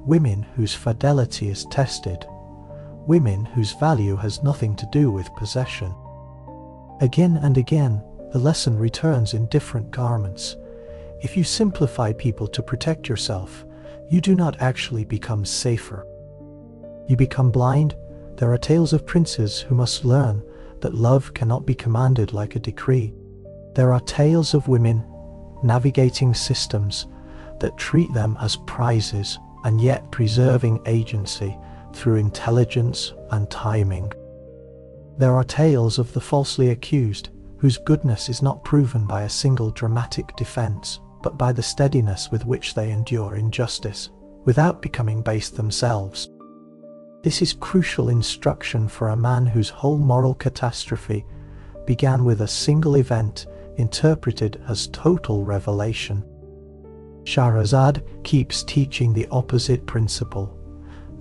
Women whose fidelity is tested. Women whose value has nothing to do with possession. Again and again, the lesson returns in different garments. If you simplify people to protect yourself, you do not actually become safer. You become blind. There are tales of princes who must learn that love cannot be commanded like a decree. There are tales of women navigating systems that treat them as prizes and yet preserving agency through intelligence and timing. There are tales of the falsely accused whose goodness is not proven by a single dramatic defense, but by the steadiness with which they endure injustice without becoming base themselves. This is crucial instruction for a man whose whole moral catastrophe began with a single event interpreted as total revelation. Shahrazad keeps teaching the opposite principle.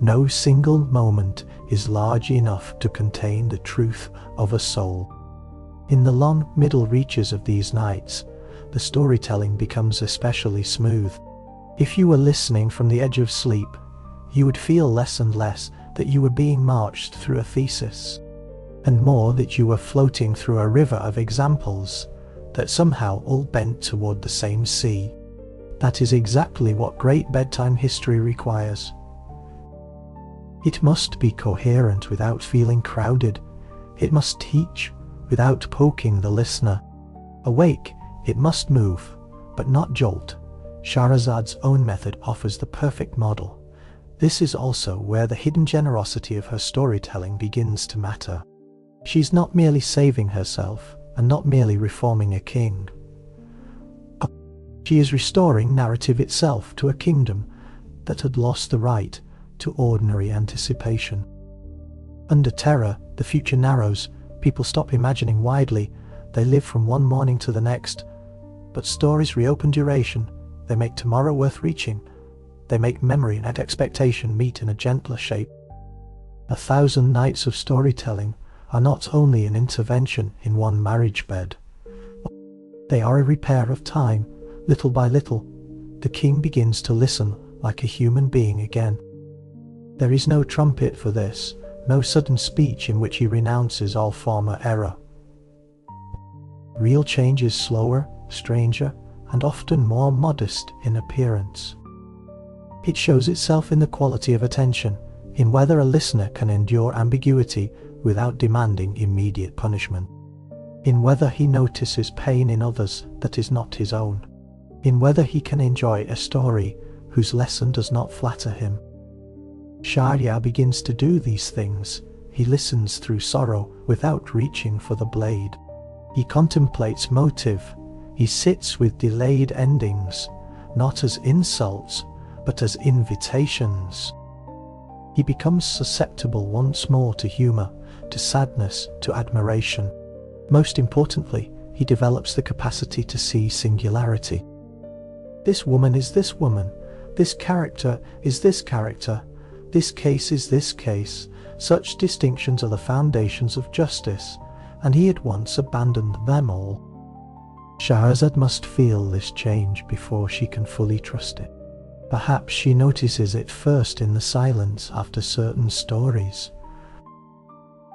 No single moment is large enough to contain the truth of a soul. In the long middle reaches of these nights, the storytelling becomes especially smooth. If you were listening from the edge of sleep, you would feel less and less that you were being marched through a thesis, and more that you were floating through a river of examples that somehow all bent toward the same sea. That is exactly what great bedtime history requires. It must be coherent without feeling crowded. It must teach without poking the listener. Awake, it must move, but not jolt. Shahrazad's own method offers the perfect model. This is also where the hidden generosity of her storytelling begins to matter. She's not merely saving herself, and not merely reforming a king. She is restoring narrative itself to a kingdom that had lost the right to ordinary anticipation. Under terror, the future narrows. People stop imagining widely. They live from one morning to the next. But stories reopen duration. They make tomorrow worth reaching. they make memory and expectation meet in a gentler shape. 1,000 nights of storytelling are not only an intervention in one marriage bed. They are a repair of time. Little by little, the king begins to listen like a human being again. There is no trumpet for this, no sudden speech in which he renounces all former error. Real change is slower, stranger, and often more modest in appearance. It shows itself in the quality of attention, in whether a listener can endure ambiguity without demanding immediate punishment, in whether he notices pain in others that is not his own, in whether he can enjoy a story whose lesson does not flatter him. Shahryar begins to do these things. He listens through sorrow without reaching for the blade. He contemplates motive. He sits with delayed endings, not as insults, but as invitations. He becomes susceptible once more to humor, to sadness, to admiration. Most importantly, he develops the capacity to see singularity. This woman is this woman. This character is this character. This case is this case. Such distinctions are the foundations of justice, and he at once abandoned them all. Shahrazad must feel this change before she can fully trust it. Perhaps she notices it first in the silence after certain stories.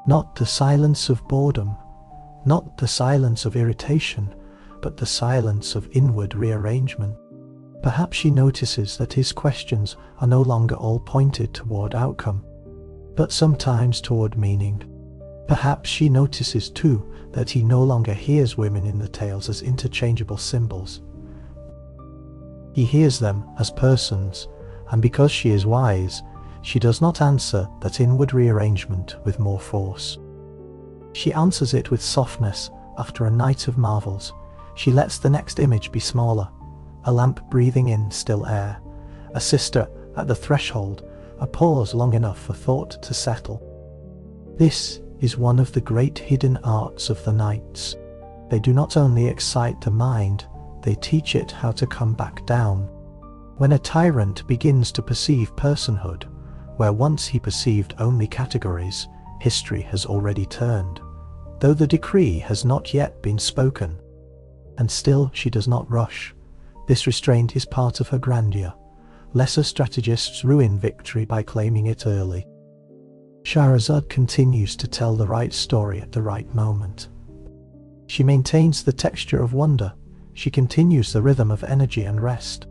Not the silence of boredom, not the silence of irritation, but the silence of inward rearrangement. Perhaps she notices that his questions are no longer all pointed toward outcome, but sometimes toward meaning. Perhaps she notices too that he no longer hears women in the tales as interchangeable symbols. He hears them as persons, and because she is wise, she does not answer that inward rearrangement with more force. She answers it with softness. After a night of marvels, she lets the next image be smaller, a lamp breathing in still air, a sister at the threshold, a pause long enough for thought to settle. This is one of the great hidden arts of the nights. They do not only excite the mind, they teach it how to come back down. When a tyrant begins to perceive personhood, where once he perceived only categories, history has already turned, though the decree has not yet been spoken. And still she does not rush. This restraint is part of her grandeur. Lesser strategists ruin victory by claiming it early. Shahrazad continues to tell the right story at the right moment. She maintains the texture of wonder. She continues the rhythm of energy and rest,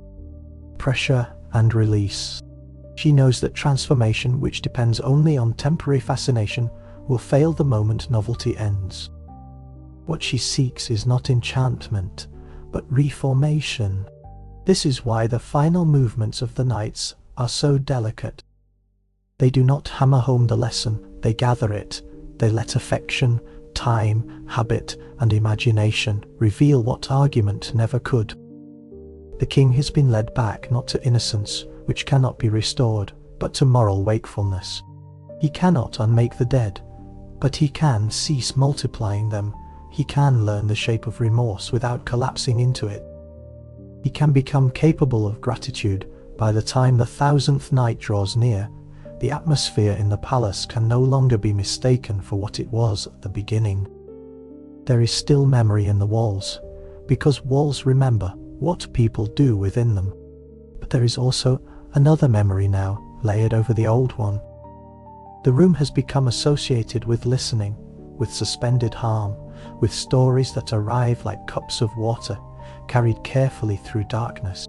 pressure and release. She knows that transformation, which depends only on temporary fascination, will fail the moment novelty ends. What she seeks is not enchantment, but reformation. This is why the final movements of the nights are so delicate. They do not hammer home the lesson, they gather it. They let affection, time, habit, and imagination reveal what argument never could. The king has been led back not to innocence, which cannot be restored, but to moral wakefulness. He cannot unmake the dead, but he can cease multiplying them. He can learn the shape of remorse without collapsing into it. He can become capable of gratitude. By the time the 1,000th night draws near, the atmosphere in the palace can no longer be mistaken for what it was at the beginning. There is still memory in the walls, because walls remember what people do within them. But there is also another memory now, layered over the old one. The room has become associated with listening, with suspended harm, with stories that arrive like cups of water, carried carefully through darkness.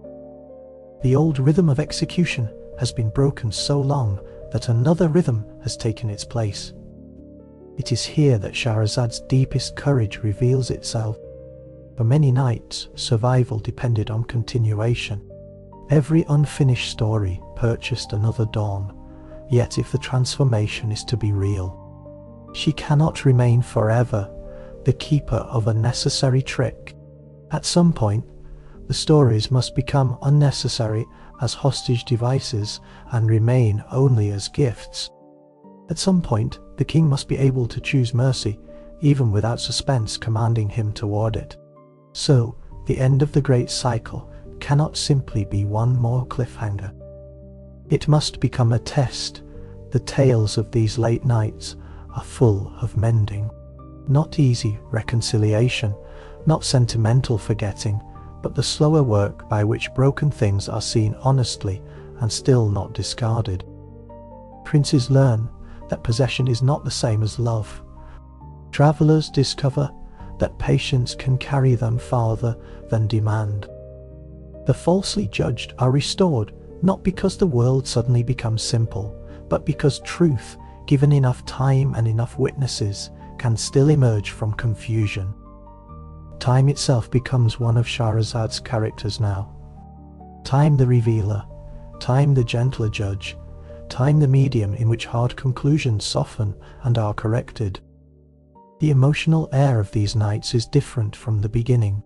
The old rhythm of execution has been broken so long that another rhythm has taken its place. It is here that Shahrazad's deepest courage reveals itself. For many nights, survival depended on continuation. Every unfinished story purchased another dawn. Yet if the transformation is to be real, she cannot remain forever the keeper of a necessary trick. At some point, the stories must become unnecessary as hostage devices and remain only as gifts. At some point, the king must be able to choose mercy, even without suspense commanding him toward it. So, the end of the great cycle cannot simply be one more cliffhanger. It must become a test. The tales of these late nights are full of mending. Not easy reconciliation, not sentimental forgetting, but the slower work by which broken things are seen honestly and still not discarded. Princes learn that possession is not the same as love. Travelers discover that patience can carry them farther than demand. The falsely judged are restored, not because the world suddenly becomes simple, but because truth, given enough time and enough witnesses, can still emerge from confusion. Time itself becomes one of Shahrazad's characters now. Time the revealer, time the gentler judge, time the medium in which hard conclusions soften and are corrected. The emotional air of these nights is different from the beginning.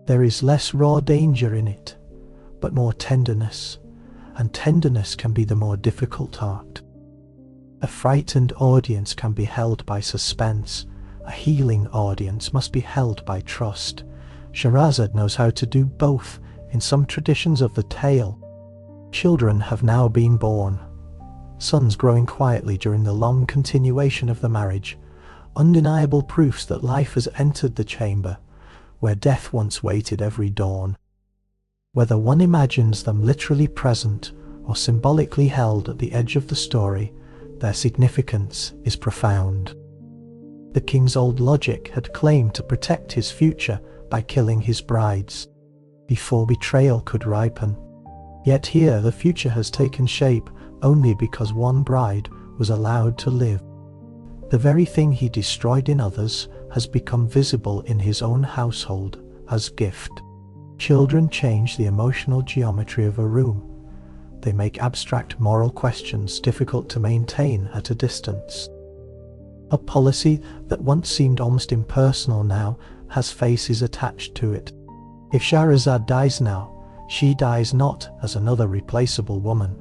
There is less raw danger in it, but more tenderness, and tenderness can be the more difficult art. A frightened audience can be held by suspense. A healing audience must be held by trust. Shahrazad knows how to do both in some traditions of the tale. Children have now been born, sons growing quietly during the long continuation of the marriage, undeniable proofs that life has entered the chamber where death once waited every dawn. Whether one imagines them literally present or symbolically held at the edge of the story, their significance is profound. The king's old logic had claimed to protect his future by killing his brides before betrayal could ripen. Yet here the future has taken shape only because one bride was allowed to live. The very thing he destroyed in others has become visible in his own household as gift. Children change the emotional geometry of a room. They make abstract moral questions difficult to maintain at a distance. A policy that once seemed almost impersonal now has faces attached to it. If Shahrazad dies now, she dies not as another replaceable woman,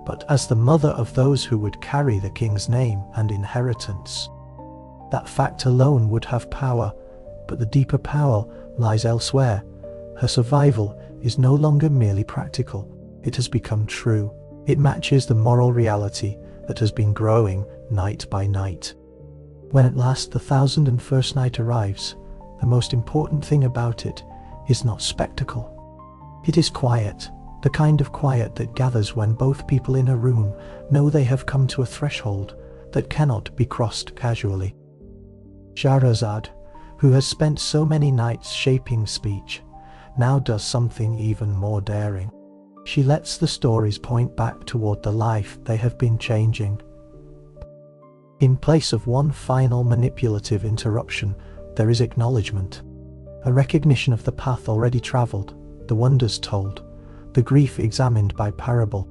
but as the mother of those who would carry the king's name and inheritance. That fact alone would have power, but the deeper power lies elsewhere. Her survival is no longer merely practical. It has become true. It matches the moral reality that has been growing night by night. When at last the 1001st night arrives, the most important thing about it is not spectacle. It is quiet, the kind of quiet that gathers when both people in a room know they have come to a threshold that cannot be crossed casually. Shahrazad, who has spent so many nights shaping speech, now does something even more daring. She lets the stories point back toward the life they have been changing. In place of one final manipulative interruption, there is acknowledgement, a recognition of the path already travelled, the wonders told, the grief examined by parable,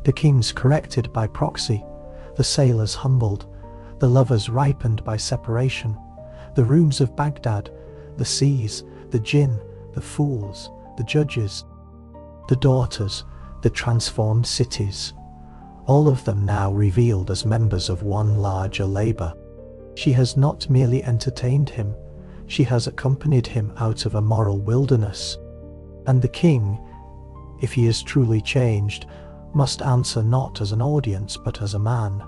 the kings corrected by proxy, the sailors humbled, the lovers ripened by separation, the rooms of Baghdad, the seas, the jinn, the fools, the judges, the daughters, the transformed cities, all of them now revealed as members of one larger labour. She has not merely entertained him, she has accompanied him out of a moral wilderness. And the king, if he is truly changed, must answer not as an audience but as a man.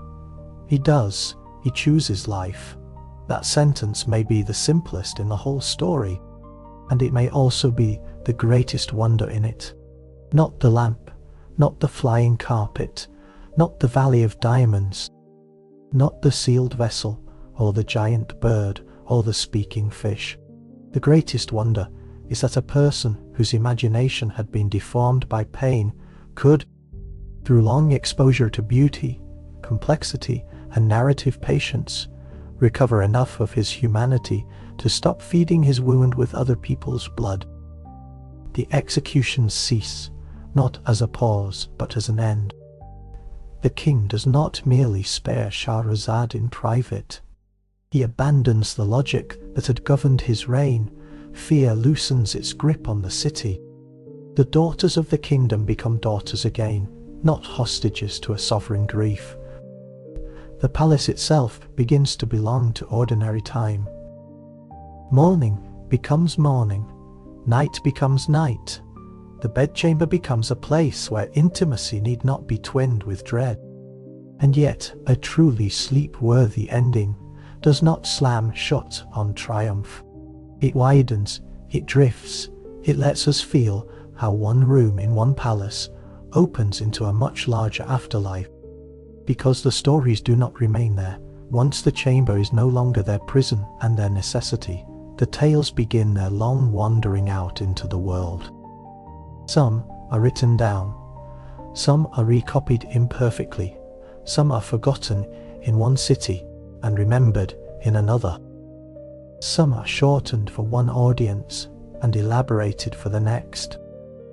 He does, he chooses life. That sentence may be the simplest in the whole story, and it may also be the greatest wonder in it. Not the lamp, not the flying carpet, not the valley of diamonds, not the sealed vessel, or the giant bird, or the speaking fish. The greatest wonder is that a person whose imagination had been deformed by pain could, through long exposure to beauty, complexity, and narrative patience, recover enough of his humanity to stop feeding his wound with other people's blood. The executions cease, not as a pause, but as an end. The king does not merely spare Shahrazad in private. He abandons the logic that had governed his reign. Fear loosens its grip on the city. The daughters of the kingdom become daughters again, not hostages to a sovereign grief. The palace itself begins to belong to ordinary time. Morning becomes morning, night becomes night. the bedchamber becomes a place where intimacy need not be twinned with dread. And yet, a truly sleep-worthy ending does not slam shut on triumph. It widens, it drifts, it lets us feel how one room in one palace opens into a much larger afterlife. Because the stories do not remain there. Once the chamber is no longer their prison and their necessity, the tales begin their long wandering out into the world. Some are written down, some are recopied imperfectly, some are forgotten in one city and remembered in another. Some are shortened for one audience and elaborated for the next.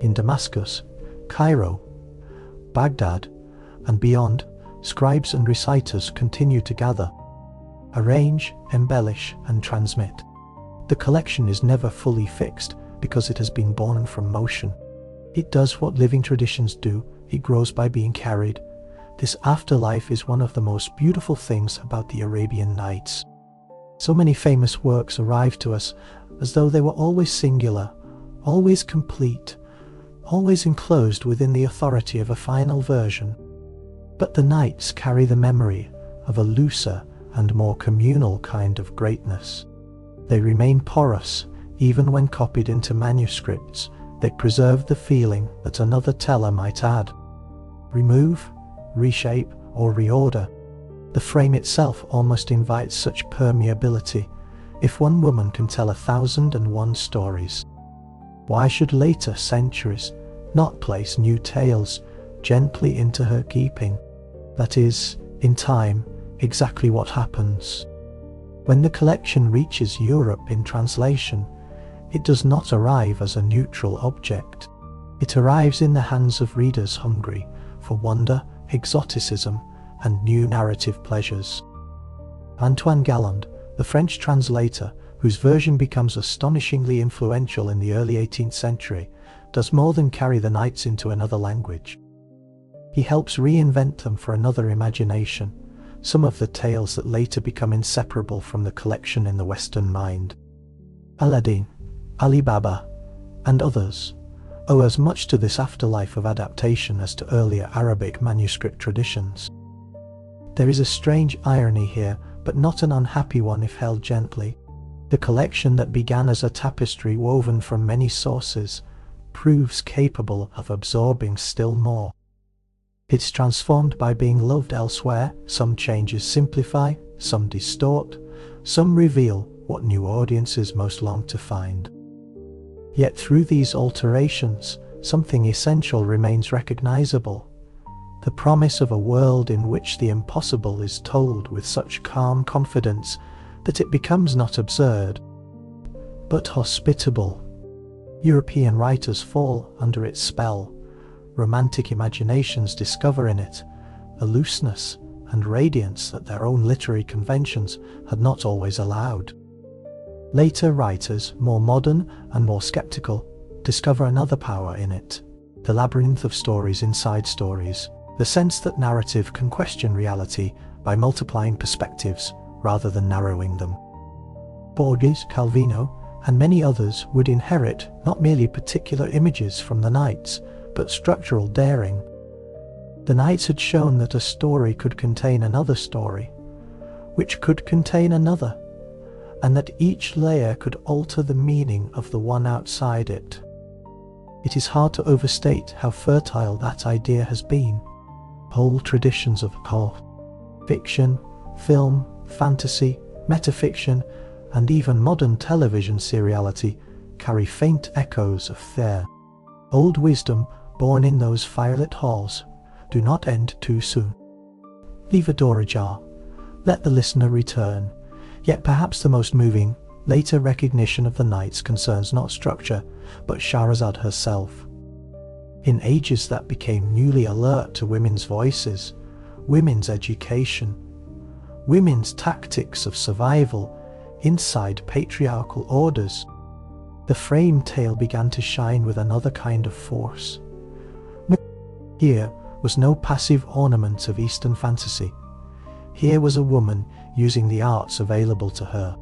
In Damascus, Cairo, Baghdad, and beyond, scribes and reciters continue to gather, arrange, embellish, and transmit. The collection is never fully fixed because it has been born from motion. It does what living traditions do, it grows by being carried. This afterlife is one of the most beautiful things about the Arabian Nights. So many famous works arrive to us as though they were always singular, always complete, always enclosed within the authority of a final version. But the Nights carry the memory of a looser and more communal kind of greatness. They remain porous, even when copied into manuscripts. They preserve the feeling that another teller might add, remove, reshape, or reorder. The frame itself almost invites such permeability. If one woman can tell 1,001 stories, why should later centuries not place new tales gently into her keeping? That is, in time, exactly what happens. When the collection reaches Europe in translation, it does not arrive as a neutral object. It arrives in the hands of readers hungry for wonder, exoticism, and new narrative pleasures. Antoine Galland, the French translator, whose version becomes astonishingly influential in the early 18th century, does more than carry the Nights into another language. He helps reinvent them for another imagination, some of the tales that later become inseparable from the collection in the Western mind. Aladdin, Ali Baba, and others owe as much to this afterlife of adaptation as to earlier Arabic manuscript traditions. There is a strange irony here, but not an unhappy one if held gently. The collection that began as a tapestry woven from many sources proves capable of absorbing still more. It's transformed by being loved elsewhere. Some changes simplify, some distort, some reveal what new audiences most long to find. Yet through these alterations, something essential remains recognizable. The promise of a world in which the impossible is told with such calm confidence that it becomes not absurd, but hospitable. European writers fall under its spell. Romantic imaginations discover in it a looseness and radiance that their own literary conventions had not always allowed. Later writers, more modern and more skeptical, discover another power in it, the labyrinth of stories inside stories, the sense that narrative can question reality by multiplying perspectives rather than narrowing them. Borges, Calvino, and many others would inherit not merely particular images from the Nights, but structural daring. The Nights had shown that a story could contain another story, which could contain another, and that each layer could alter the meaning of the one outside it. It is hard to overstate how fertile that idea has been. Whole traditions of fiction, film, fantasy, metafiction, and even modern television seriality carry faint echoes of their old wisdom born in those firelit halls. Do not end too soon. Leave a door ajar. Let the listener return. Yet perhaps the most moving, later recognition of the Nights concerns not structure, but Shahrazad herself. In ages that became newly alert to women's voices, women's education, women's tactics of survival inside patriarchal orders, the frame tale began to shine with another kind of force. Here was no passive ornament of Eastern fantasy. Here was a woman using the arts available to her.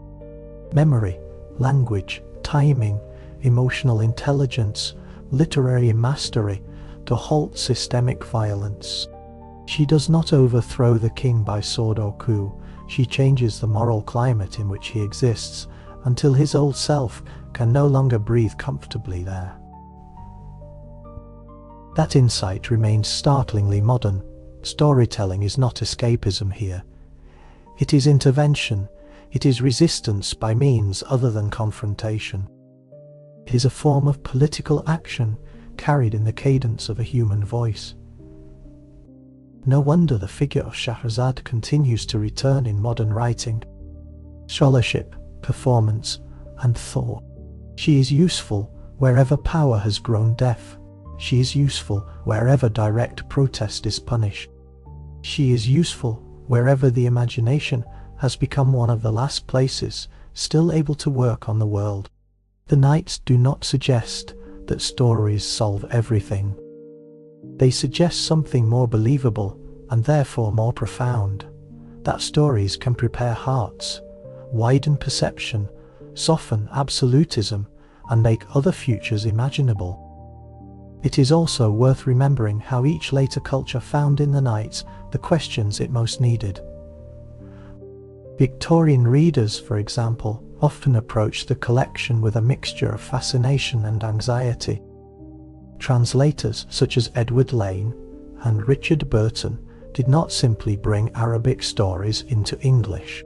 Memory, language, timing, emotional intelligence, literary mastery to halt systemic violence. She does not overthrow the king by sword or coup, she changes the moral climate in which he exists until his old self can no longer breathe comfortably there. That insight remains startlingly modern. Storytelling is not escapism here. It is intervention, it is resistance by means other than confrontation. It is a form of political action carried in the cadence of a human voice. No wonder the figure of Shahrazad continues to return in modern writing. Scholarship, performance, and thought. She is useful wherever power has grown deaf. She is useful wherever direct protest is punished. She is useful wherever the imagination has become one of the last places still able to work on the world. The Nights do not suggest that stories solve everything. They suggest something more believable and therefore more profound, that stories can prepare hearts, widen perception, soften absolutism, and make other futures imaginable. It is also worth remembering how each later culture found in the Nights the questions it most needed. Victorian readers, for example, often approached the collection with a mixture of fascination and anxiety. Translators such as Edward Lane and Richard Burton did not simply bring Arabic stories into English.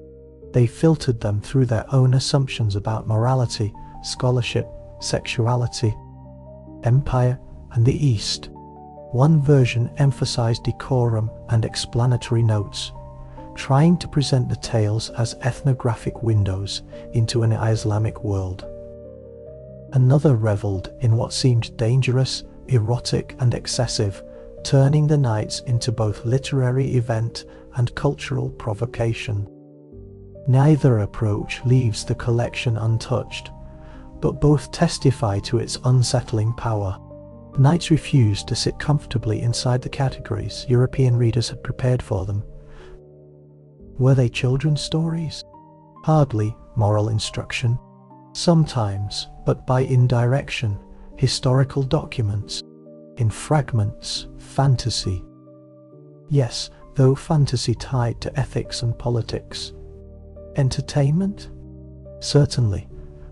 They filtered them through their own assumptions about morality, scholarship, sexuality, empire, and the East. One version emphasized decorum and explanatory notes, trying to present the tales as ethnographic windows into an Islamic world. Another reveled in what seemed dangerous, erotic, and excessive, turning the Nights into both literary event and cultural provocation. Neither approach leaves the collection untouched, but both testify to its unsettling power. The Nights refused to sit comfortably inside the categories European readers had prepared for them. Were they children's stories? Hardly moral instruction. Sometimes, but by indirection, historical documents. In fragments, fantasy. Yes, though fantasy tied to ethics and politics. Entertainment? Certainly,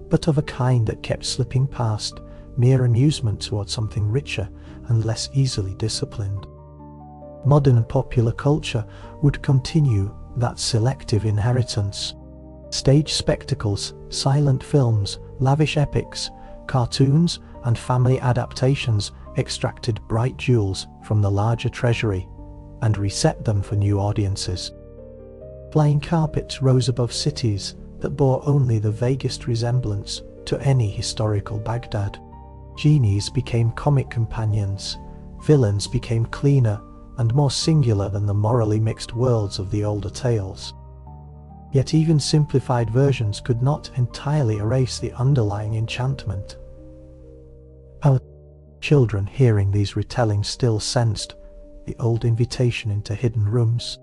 but of a kind that kept slipping past mere amusement toward something richer and less easily disciplined. Modern popular culture would continue that selective inheritance. Stage spectacles, silent films, lavish epics, cartoons, and family adaptations extracted bright jewels from the larger treasury and reset them for new audiences. Flying carpets rose above cities that bore only the vaguest resemblance to any historical Baghdad. Genies became comic companions, villains became cleaner and more singular than the morally mixed worlds of the older tales. Yet even simplified versions could not entirely erase the underlying enchantment. Our children hearing these retellings still sensed the old invitation into hidden rooms,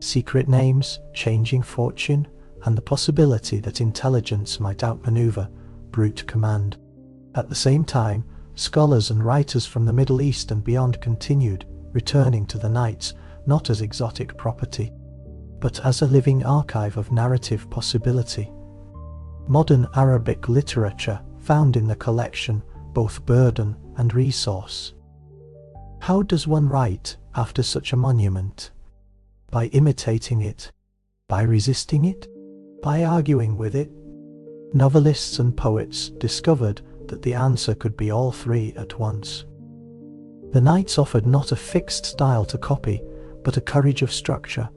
secret names, changing fortune, and the possibility that intelligence might outmaneuver brute command. At the same time, scholars and writers from the Middle East and beyond continued returning to the Nights not as exotic property, but as a living archive of narrative possibility. Modern Arabic literature found in the collection both burden and resource. How does one write after such a monument? By imitating it? By resisting it? By arguing with it? Novelists and poets discovered that the answer could be all three at once. The Nights offered not a fixed style to copy, but a courage of structure,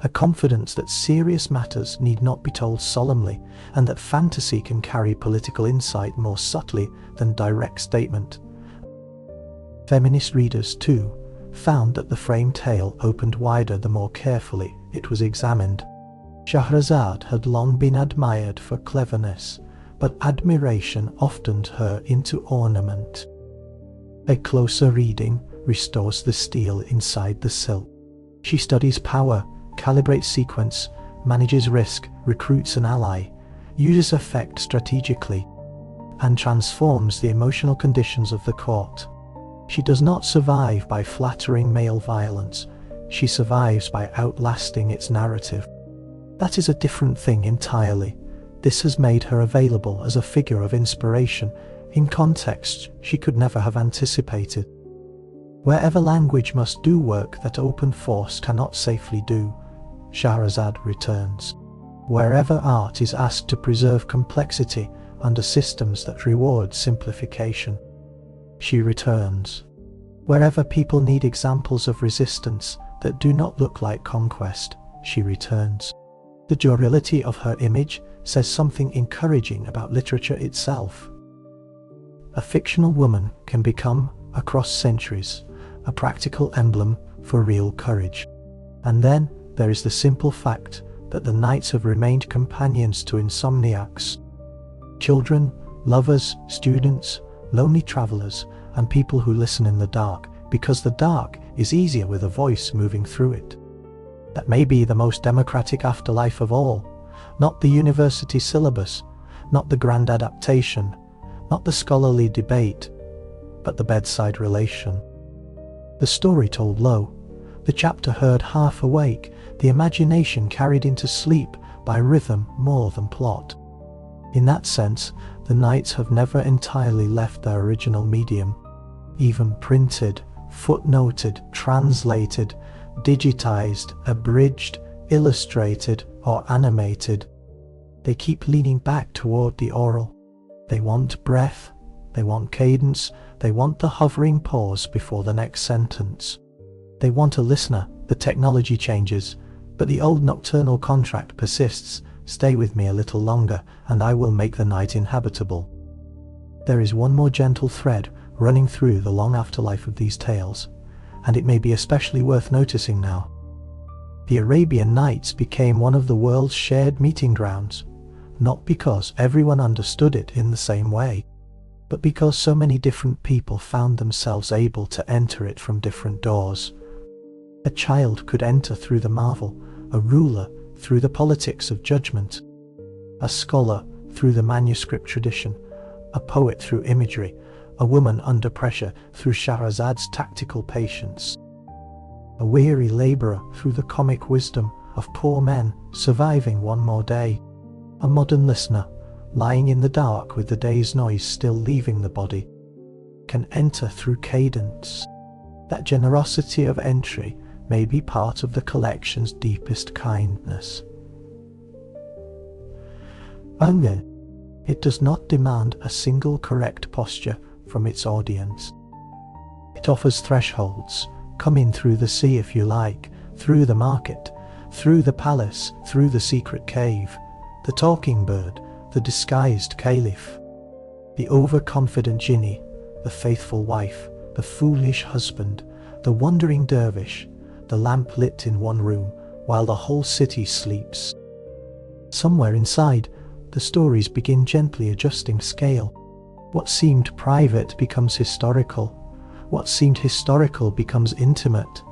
a confidence that serious matters need not be told solemnly, and that fantasy can carry political insight more subtly than direct statement. Feminist readers, too, found that the framed tale opened wider the more carefully it was examined. Shahrazad had long been admired for cleverness, but admiration often turned her into ornament. A closer reading restores the steel inside the silk. She studies power, calibrates sequence, manages risk, recruits an ally, uses effect strategically. and transforms the emotional conditions of the court. She does not survive by flattering male violence, she survives by outlasting its narrative. That is a different thing entirely. This has made her available as a figure of inspiration in contexts she could never have anticipated. Wherever language must do work that open force cannot safely do, Shahrazad returns. Wherever art is asked to preserve complexity under systems that reward simplification, she returns. Wherever people need examples of resistance that do not look like conquest, she returns. The durability of her image says something encouraging about literature itself. A fictional woman can become, across centuries, a practical emblem for real courage. And then there is the simple fact that the Nights have remained companions to insomniacs. Children, lovers, students, lonely travelers, and people who listen in the dark, because the dark is easier with a voice moving through it. That may be the most democratic afterlife of all, not the university syllabus, not the grand adaptation, not the scholarly debate, but the bedside relation. The story told low, the chapter heard half awake, the imagination carried into sleep by rhythm more than plot. In that sense, the Nights have never entirely left their original medium. Even printed, footnoted, translated, digitized, abridged, illustrated, or animated, they keep leaning back toward the oral. They want breath, they want cadence, they want the hovering pause before the next sentence. They want a listener. The technology changes, but the old nocturnal contract persists. Stay with me a little longer, and I will make the night inhabitable. There is one more gentle thread running through the long afterlife of these tales, and it may be especially worth noticing now. The Arabian Nights became one of the world's shared meeting grounds, not because everyone understood it in the same way, but because so many different people found themselves able to enter it from different doors. A child could enter through the marvel, a ruler through the politics of judgment, a scholar through the manuscript tradition, a poet through imagery, a woman under pressure through Shahrazad's tactical patience, a weary labourer through the comic wisdom of poor men surviving one more day, a modern listener, lying in the dark with the day's noise still leaving the body, can enter through cadence. That generosity of entry may be part of the collection's deepest kindness. It does not demand a single correct posture from its audience. It offers thresholds. Come in through the sea if you like, through the market, through the palace, through the secret cave, the talking bird, the disguised caliph, the overconfident jinni, the faithful wife, the foolish husband, the wandering dervish, the lamp lit in one room while the whole city sleeps. Somewhere inside, the stories begin gently adjusting scale. What seemed private becomes historical. What seemed historical becomes intimate.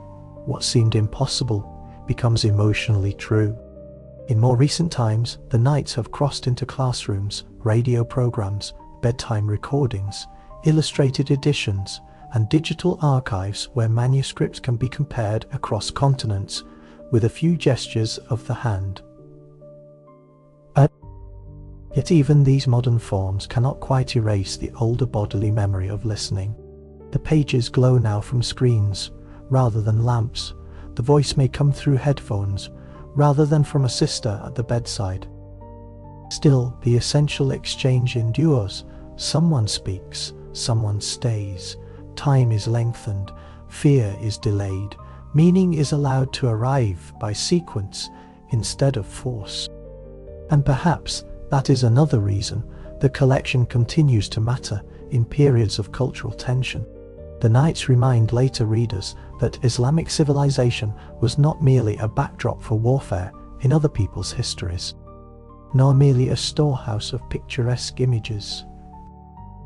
What seemed impossible becomes emotionally true. In more recent times, the Nights have crossed into classrooms, radio programs, bedtime recordings, illustrated editions, and digital archives where manuscripts can be compared across continents with a few gestures of the hand. Yet even these modern forms cannot quite erase the older bodily memory of listening. The pages glow now from screens rather than lamps. The voice may come through headphones rather than from a sister at the bedside. Still, the essential exchange endures. Someone speaks, someone stays. Time is lengthened, fear is delayed, meaning is allowed to arrive by sequence instead of force. And perhaps that is another reason the collection continues to matter in periods of cultural tension. The Nights remind later readers that Islamic civilization was not merely a backdrop for warfare in other people's histories, nor merely a storehouse of picturesque images.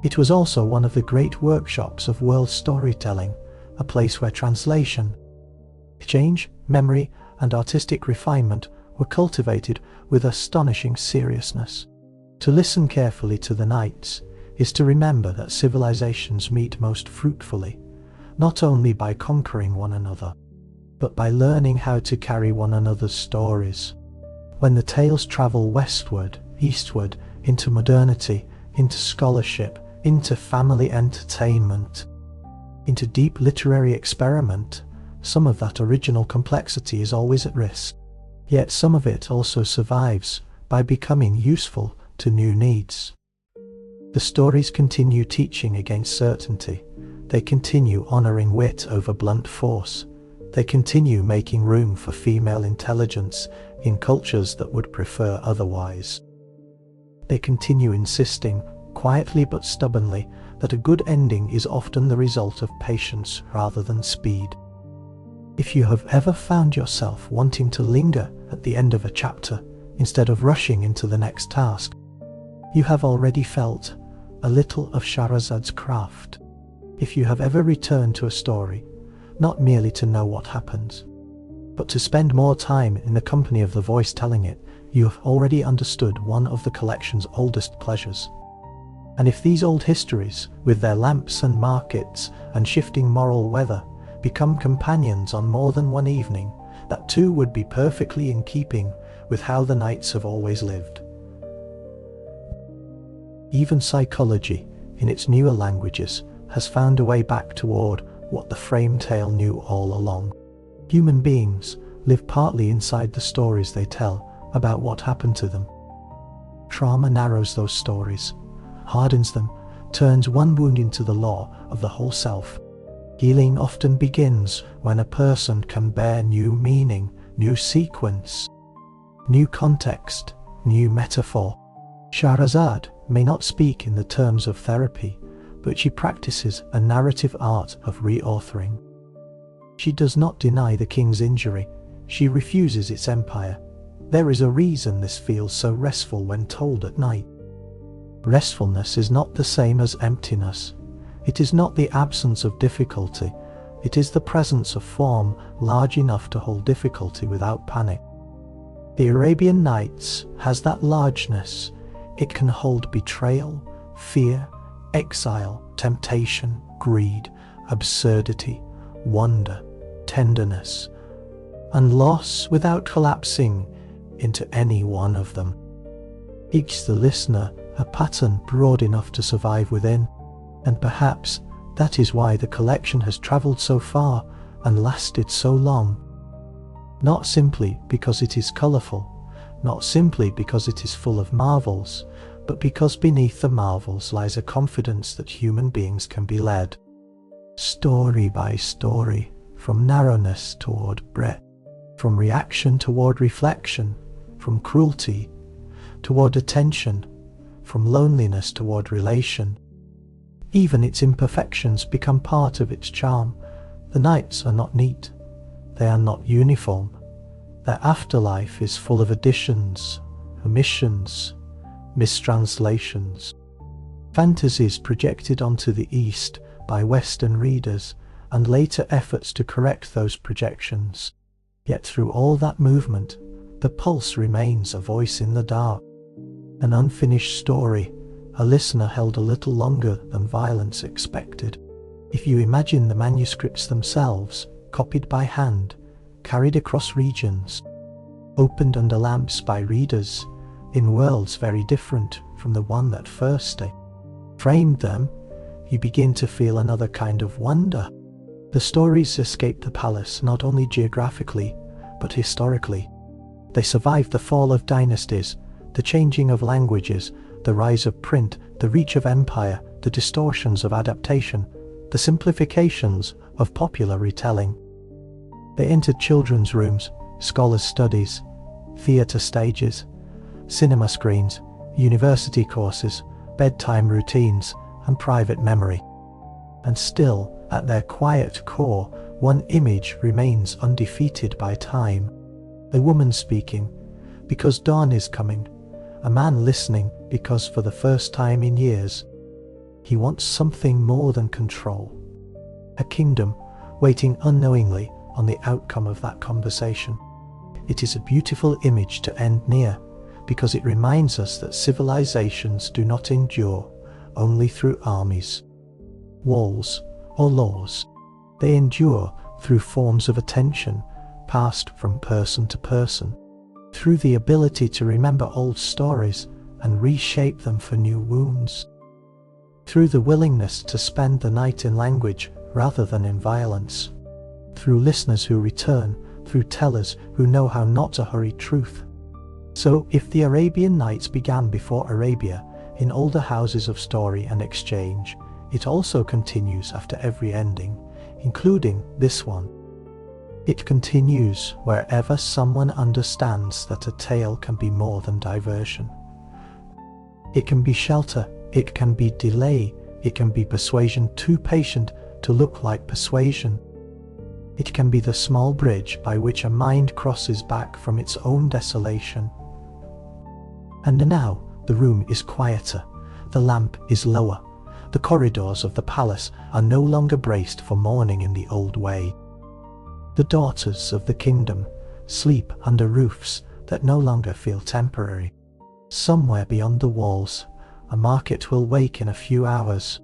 It was also one of the great workshops of world storytelling, a place where translation, exchange, memory, and artistic refinement were cultivated with astonishing seriousness. To listen carefully to the Nights is to remember that civilizations meet most fruitfully, not only by conquering one another, but by learning how to carry one another's stories. When the tales travel westward, eastward, into modernity, into scholarship, into family entertainment, into deep literary experiment, some of that original complexity is always at risk. Yet some of it also survives by becoming useful to new needs. The stories continue teaching against certainty. They continue honoring wit over blunt force. They continue making room for female intelligence in cultures that would prefer otherwise. They continue insisting, quietly but stubbornly, that a good ending is often the result of patience rather than speed. If you have ever found yourself wanting to linger at the end of a chapter instead of rushing into the next task, you have already felt a little of Shahrazad's craft. If you have ever returned to a story, not merely to know what happens, but to spend more time in the company of the voice telling it, you have already understood one of the collection's oldest pleasures. And if these old histories, with their lamps and markets and shifting moral weather, become companions on more than one evening, that too would be perfectly in keeping with how the Nights have always lived. Even psychology, in its newer languages, has found a way back toward what the frame tale knew all along. Human beings live partly inside the stories they tell about what happened to them. Trauma narrows those stories, hardens them, turns one wound into the law of the whole self. Healing often begins when a person can bear new meaning, new sequence, new context, new metaphor. Shahrazad may not speak in the terms of therapy, but she practices a narrative art of reauthoring. She does not deny the king's injury, she refuses its empire. There is a reason this feels so restful when told at night. Restfulness is not the same as emptiness. It is not the absence of difficulty, it is the presence of form large enough to hold difficulty without panic. The Arabian Nights has that largeness. It can hold betrayal, fear, exile, temptation, greed, absurdity, wonder, tenderness, and loss without collapsing into any one of them. It gives the listener a pattern broad enough to survive within, and perhaps that is why the collection has travelled so far and lasted so long. Not simply because it is colourful, not simply because it is full of marvels, but because beneath the marvels lies a confidence that human beings can be led, story by story, from narrowness toward breadth, from reaction toward reflection, from cruelty toward attention, from loneliness toward relation. Even its imperfections become part of its charm. The nights are not neat, they are not uniform. Their afterlife is full of additions, omissions, mistranslations, fantasies projected onto the East by Western readers, and later efforts to correct those projections. Yet through all that movement, the pulse remains a voice in the dark, an unfinished story, a listener held a little longer than violence expected. If you imagine the manuscripts themselves, copied by hand, carried across regions, opened under lamps by readers, in worlds very different from the one that first framed them, you begin to feel another kind of wonder. The stories escape the palace not only geographically, but historically. They survive the fall of dynasties, the changing of languages, the rise of print, the reach of empire, the distortions of adaptation, the simplifications of popular retelling. They entered children's rooms, scholars' studies, theatre stages, cinema screens, university courses, bedtime routines, and private memory. And still, at their quiet core, one image remains undefeated by time. A woman speaking, because dawn is coming. A man listening, because for the first time in years, he wants something more than control. A kingdom, waiting unknowingly on the outcome of that conversation. It is a beautiful image to end near, because it reminds us that civilizations do not endure only through armies, walls, or laws. They endure through forms of attention passed from person to person, through the ability to remember old stories and reshape them for new wounds, through the willingness to spend the night in language rather than in violence, through listeners who return, through tellers who know how not to hurry truth. So, if the Arabian Nights began before Arabia, in older houses of story and exchange, it also continues after every ending, including this one. It continues wherever someone understands that a tale can be more than diversion. It can be shelter, it can be delay, it can be persuasion too patient to look like persuasion. It can be the small bridge by which a mind crosses back from its own desolation. And now the room is quieter, the lamp is lower, the corridors of the palace are no longer braced for mourning in the old way. The daughters of the kingdom sleep under roofs that no longer feel temporary. Somewhere beyond the walls, a market will wake in a few hours,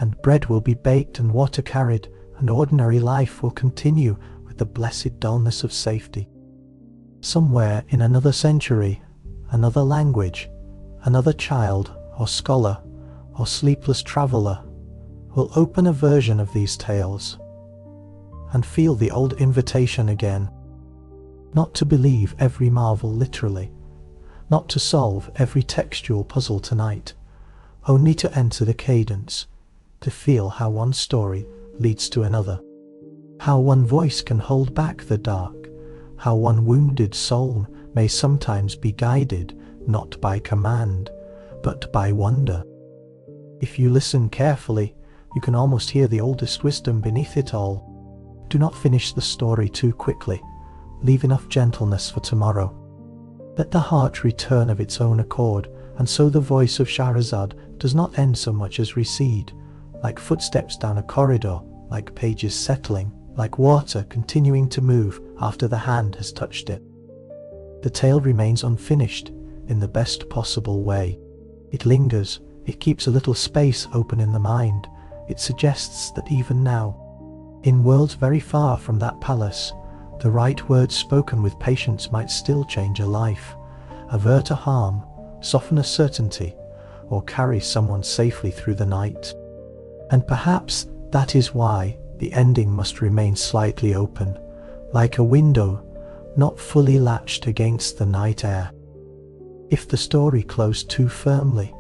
and bread will be baked and water carried, and ordinary life will continue with the blessed dullness of safety. Somewhere in another century, another language, another child or scholar or sleepless traveller will open a version of these tales and feel the old invitation again, not to believe every marvel literally, not to solve every textual puzzle tonight, only to enter the cadence, to feel how one story leads to another, how one voice can hold back the dark, how one wounded soul may sometimes be guided not by command, but by wonder. If you listen carefully, you can almost hear the oldest wisdom beneath it all. Do not finish the story too quickly. Leave enough gentleness for tomorrow. Let the heart return of its own accord, and so the voice of Shahrazad does not end so much as recede, like footsteps down a corridor, like pages settling, like water continuing to move after the hand has touched it. The tale remains unfinished in the best possible way. It lingers, it keeps a little space open in the mind, it suggests that even now, in worlds very far from that palace, the right words spoken with patience might still change a life, avert a harm, soften a certainty, or carry someone safely through the night. And perhaps that is why the ending must remain slightly open, like a window not fully latched against the night air. If the story closed too firmly,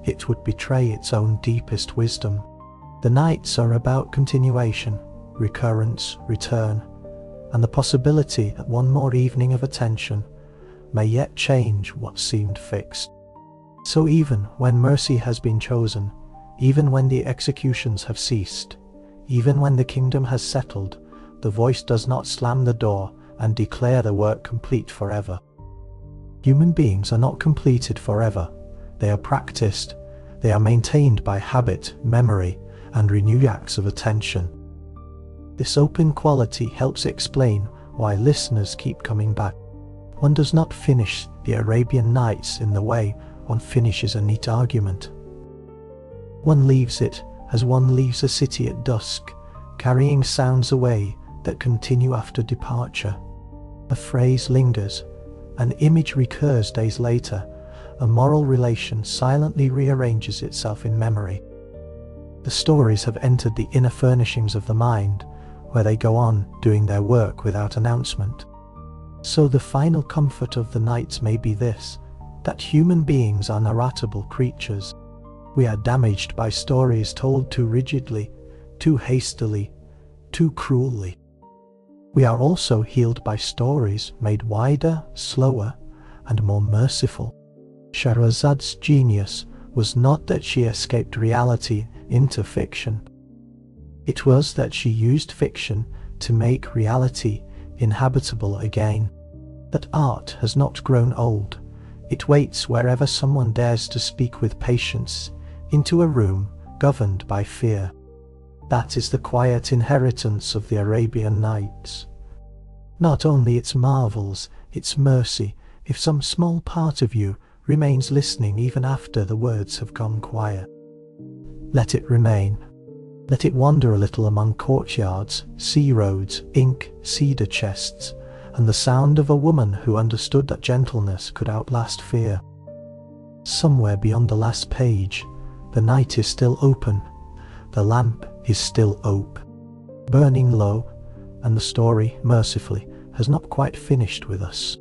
it would betray its own deepest wisdom. The nights are about continuation, recurrence, return, and the possibility that one more evening of attention may yet change what seemed fixed. So even when mercy has been chosen, even when the executions have ceased, even when the kingdom has settled, the voice does not slam the door and declare the work complete forever. Human beings are not completed forever. They are practiced, they are maintained by habit, memory, and renewed acts of attention. This open quality helps explain why listeners keep coming back. One does not finish the Arabian Nights in the way one finishes a neat argument. One leaves it as one leaves a city at dusk, carrying sounds away that continue after departure. A phrase lingers, an image recurs days later, a moral relation silently rearranges itself in memory. The stories have entered the inner furnishings of the mind, where they go on doing their work without announcement. So the final comfort of the nights may be this, that human beings are narratable creatures. We are damaged by stories told too rigidly, too hastily, too cruelly. We are also healed by stories made wider, slower, and more merciful. Shahrazad's genius was not that she escaped reality into fiction. It was that she used fiction to make reality inhabitable again. That art has not grown old. It waits wherever someone dares to speak with patience, into a room governed by fear. That is the quiet inheritance of the Arabian Nights. Not only its marvels, its mercy, if some small part of you remains listening even after the words have gone quiet. Let it remain. Let it wander a little among courtyards, sea roads, ink, cedar chests, and the sound of a woman who understood that gentleness could outlast fear. Somewhere beyond the last page, the night is still open, the lamp is still ope, burning low, and the story, mercifully, has not quite finished with us.